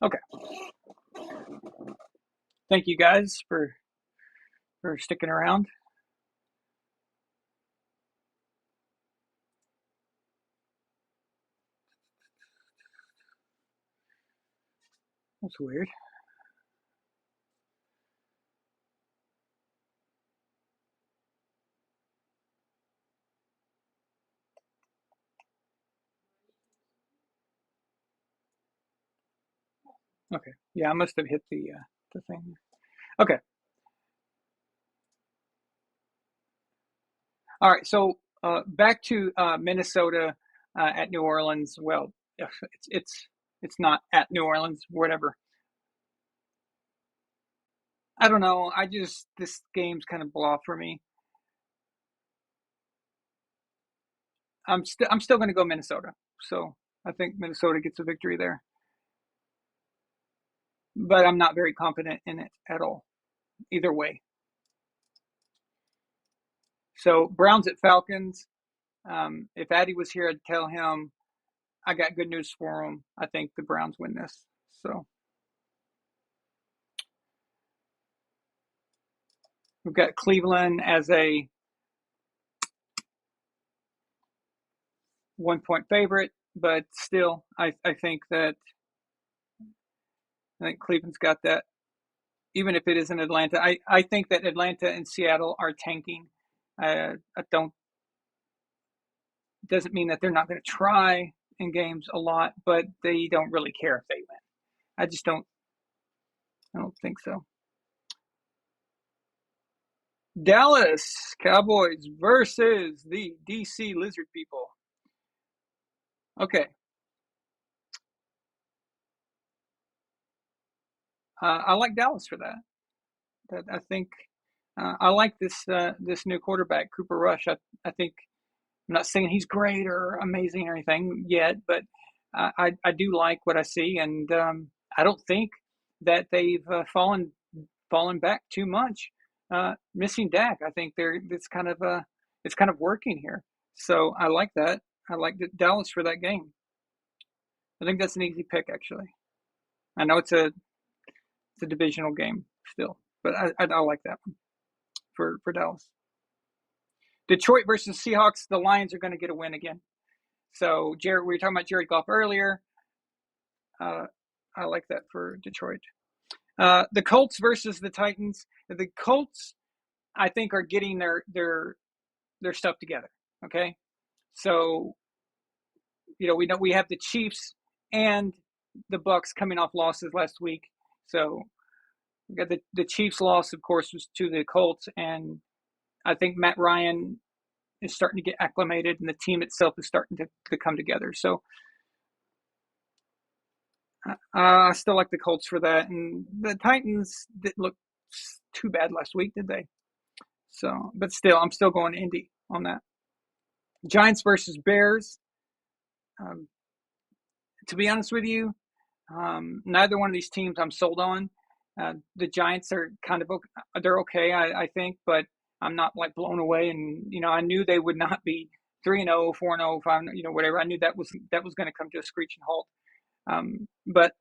Speaker 3: Okay. Thank you guys for sticking around. That's weird. Okay. Yeah, I must have hit the thing. Okay. All right. So back to Minnesota at New Orleans. Well, it's not at New Orleans. Whatever. I don't know. This game's kind of blah for me. I'm still going to go Minnesota. So I think Minnesota gets a victory there, but I'm not very confident in it at all. Either way. So Browns at Falcons. If Addy was here, I'd tell him I got good news for him. I think the Browns win this. So we've got Cleveland as a 1 point favorite, but still, I think Cleveland's got that. Even if it isn't Atlanta, I think that Atlanta and Seattle are tanking. I don't doesn't mean that they're not going to try in games a lot, but they don't really care if they win. I just don't. I don't think so. Dallas Cowboys versus the DC Lizard People. Okay. I like Dallas for that. I think I like this new quarterback, Cooper Rush. I think I'm not saying he's great or amazing or anything yet, but I do like what I see, and I don't think that they've fallen back too much. Missing Dak, I think it's kind of working here. So I like that. I like Dallas for that game. I think that's an easy pick, actually. I know it's a divisional game still, but I like that one for Dallas. Detroit versus Seahawks. The Lions are going to get a win again. So Jared, we were talking about Jared Goff earlier. I like that for Detroit. The Colts versus the Titans. The Colts, I think, are getting their stuff together. Okay, so we know we have the Chiefs and the Bucks coming off losses last week. So we got the Chiefs loss, of course, was to the Colts, and I think Matt Ryan is starting to get acclimated, and the team itself is starting to come together. So I still like the Colts for that, and the Titans didn't look too bad last week, did they? So, but still, I'm still going Indy on that. Giants versus Bears. Um, to be honest with you, neither one of these teams I'm sold on. The Giants are they're okay, I think, but I'm not like blown away. And I knew they would not be 3-0, 4-0, 5, whatever. I knew that was going to come to a screeching halt. But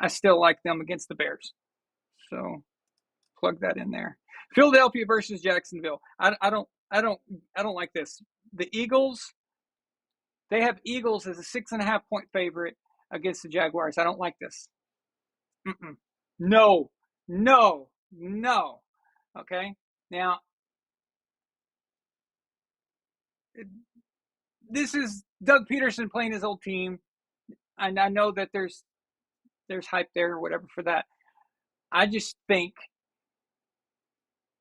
Speaker 3: I still like them against the Bears. So plug that in there. Philadelphia versus Jacksonville. I don't like this. The Eagles. They have Eagles as a 6.5 point favorite against the Jaguars. I don't like this. Mm-mm. No, no, no. Okay. Now, this is Doug Peterson playing his old team, and I know that there's hype there or whatever for that. I just think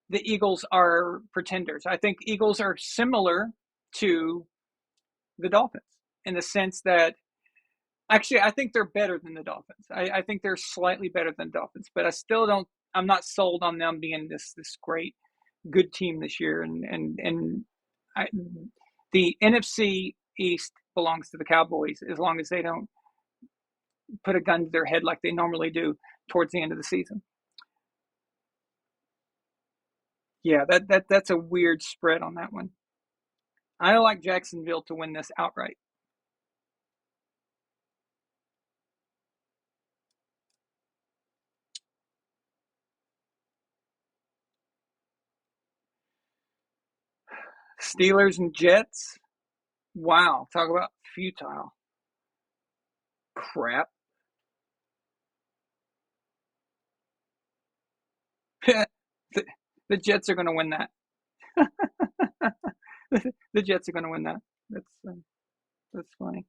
Speaker 3: the Eagles are pretenders. I think Eagles are similar to the Dolphins in the sense that actually I think they're better than the Dolphins. I think they're slightly better than Dolphins, but I still don't. I'm not sold on them being this great good team this year. And I, the NFC East belongs to the Cowboys as long as they don't put a gun to their head like they normally do towards the end of the season. Yeah, that's a weird spread on that one. I like Jacksonville to win this outright. Steelers and Jets. Wow, talk about futile crap. the, the Jets are going to win that. The Jets are going to win that. That's funny.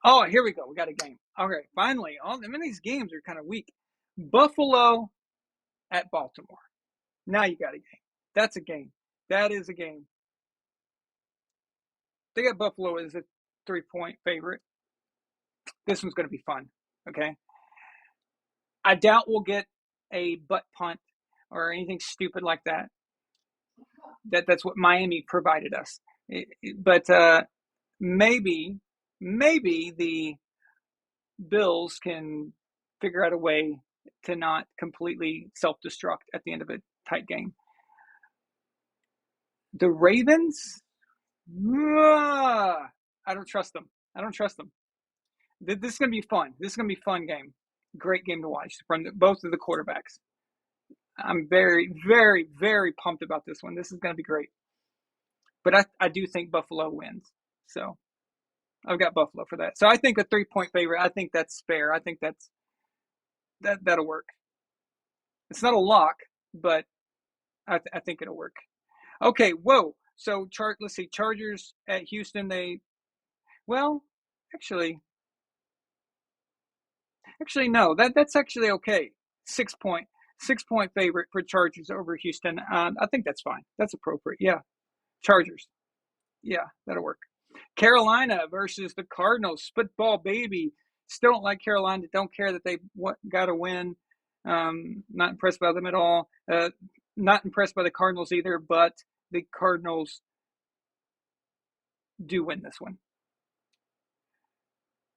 Speaker 3: Oh, here we go. We got a game. Okay, finally. These games are kind of weak. Buffalo at Baltimore. Now you got a game. That's a game. That is a game. They got Buffalo as a 3-point favorite. This one's going to be fun. Okay. I doubt we'll get a butt punt or anything stupid like that. That's what Miami provided us. But maybe the Bills can figure out a way to not completely self-destruct at the end of a tight game. The Ravens, I don't trust them. This is going to be fun. This is going to be a fun game. Great game to watch from both of the quarterbacks. I'm very, very, very pumped about this one. This is going to be great. But I do think Buffalo wins. So I've got Buffalo for that. So I think a 3-point favorite, I think that's fair. I think that'll work. It's not a lock, but I think it'll work. Okay, whoa. So let's see, Chargers at Houston. Actually no. That's actually okay. 6-point favorite for Chargers over Houston. I think that's fine. That's appropriate. Yeah, Chargers. Yeah, that'll work. Carolina versus the Cardinals. Football baby. Still don't like Carolina. Don't care that they got to win. Not impressed by them at all. Not impressed by the Cardinals either, but the Cardinals do win this one.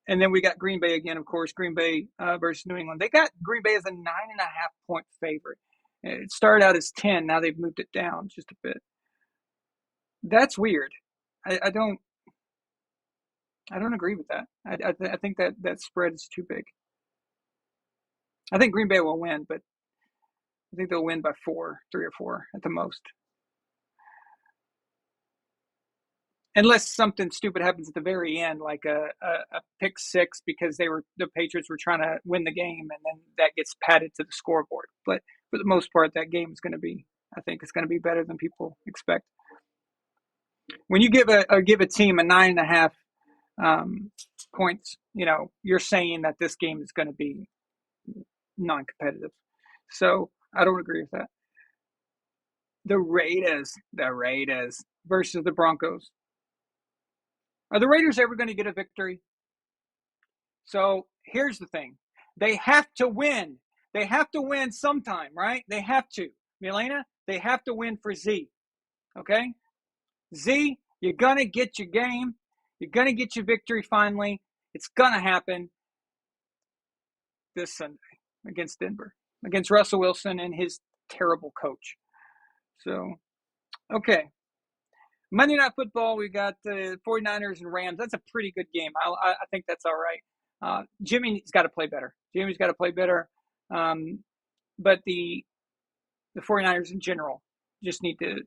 Speaker 3: And then we got Green Bay again, of course. Green Bay versus New England. They got Green Bay as a 9.5-point favorite. It started out as 10. Now they've moved it down just a bit. That's weird. I don't agree with that. I think that spread is too big. I think Green Bay will win, but I think they'll win by 3 or 4 at the most. Unless something stupid happens at the very end, like a pick six because the Patriots were trying to win the game, and then that gets padded to the scoreboard. But for the most part, that game is going to be, I think, it's going to be better than people expect. When you give a team a 9.5 points, you're saying that this game is going to be non-competitive. So I don't agree with that. The Raiders versus the Broncos. Are the Raiders ever going to get a victory? So here's the thing. They have to win. They have to win sometime, right? They have to. Milena, they have to win for Z. Okay? Z, you're going to get your game. You're going to get your victory finally. It's going to happen this Sunday against Denver, against Russell Wilson and his terrible coach. So, okay. Monday Night Football, we got the 49ers and Rams. That's a pretty good game. I think that's all right. Jimmy's got to play better. But the 49ers in general just need to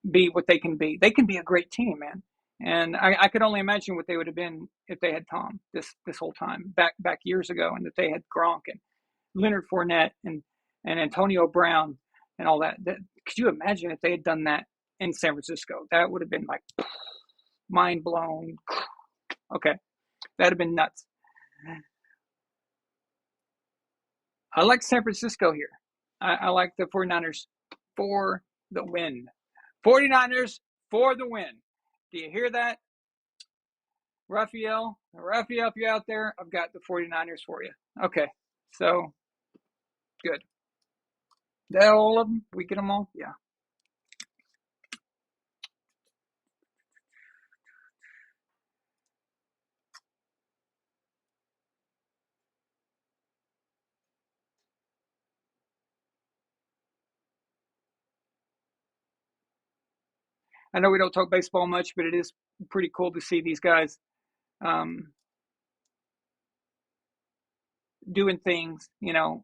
Speaker 3: be what they can be. They can be a great team, man. And I could only imagine what they would have been if they had Tom this whole time, back years ago, and that they had Gronk and Leonard Fournette and Antonio Brown and all that. Could you imagine if they had done that in San Francisco? That would have been like mind blown. Okay, that'd have been nuts. I like San Francisco here. I like the 49ers for the win. 49ers for the win. Do you hear that? Raphael, if you're out there, I've got the 49ers for you. Okay, so good. That all of them? We get them all? Yeah. I know we don't talk baseball much, but it is pretty cool to see these guys doing things, the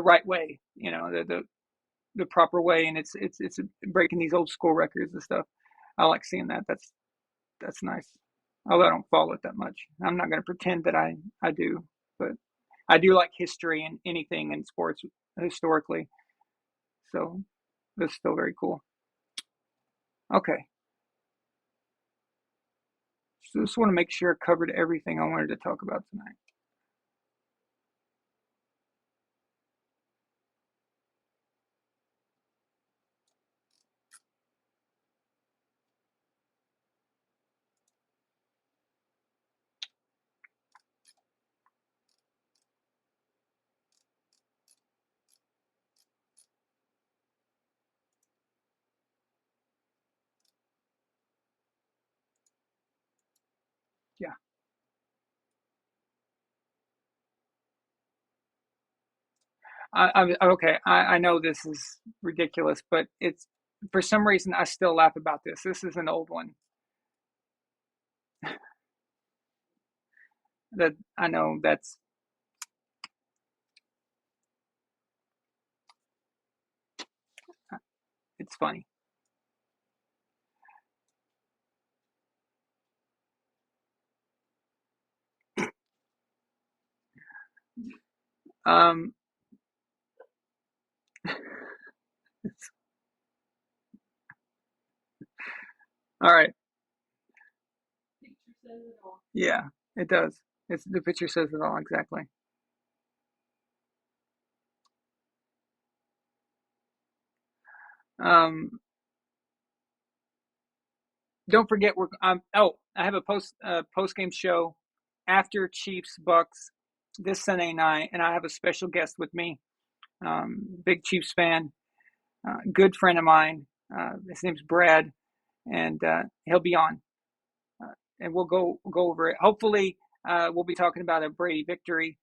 Speaker 3: right way, the proper way, and it's breaking these old school records and stuff. I like seeing that. That's nice. Although I don't follow it that much. I'm not going to pretend that I do, but I do like history and anything in sports historically. So that's still very cool. Okay. So just want to make sure I covered everything I wanted to talk about tonight. Yeah. Okay. I know this is ridiculous, but it's for some reason I still laugh about this. This is an old one that I know it's funny. Um, all right.
Speaker 1: Picture says it all.
Speaker 3: Yeah, it does. It's the picture says it all exactly. Um, don't forget we're oh, I have a post game show after Chiefs Bucks this Sunday night, and I have a special guest with me. Big Chiefs fan, good friend of mine. His name's Brad, and he'll be on, and we'll go over it. Hopefully, we'll be talking about a Brady victory.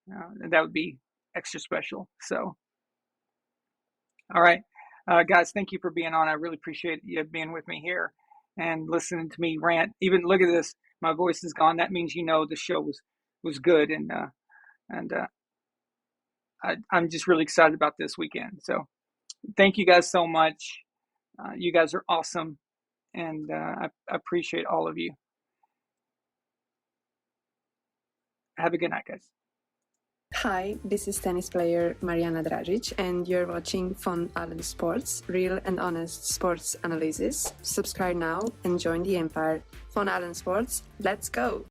Speaker 3: That would be extra special. So, all right, guys, thank you for being on. I really appreciate you being with me here and listening to me rant. Even look at this, my voice is gone. That means the show was good, and I'm just really excited about this weekend. So, thank you guys so much. You guys are awesome, and I appreciate all of you. Have a good night, guys.
Speaker 4: Hi, this is tennis player Mariana Dragic, and you're watching Von Allen Sports, real and honest sports analysis. Subscribe now and join the empire. Von Allen Sports, let's go!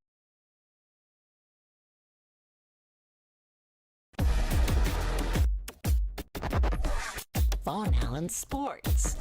Speaker 5: Von Allen Sports.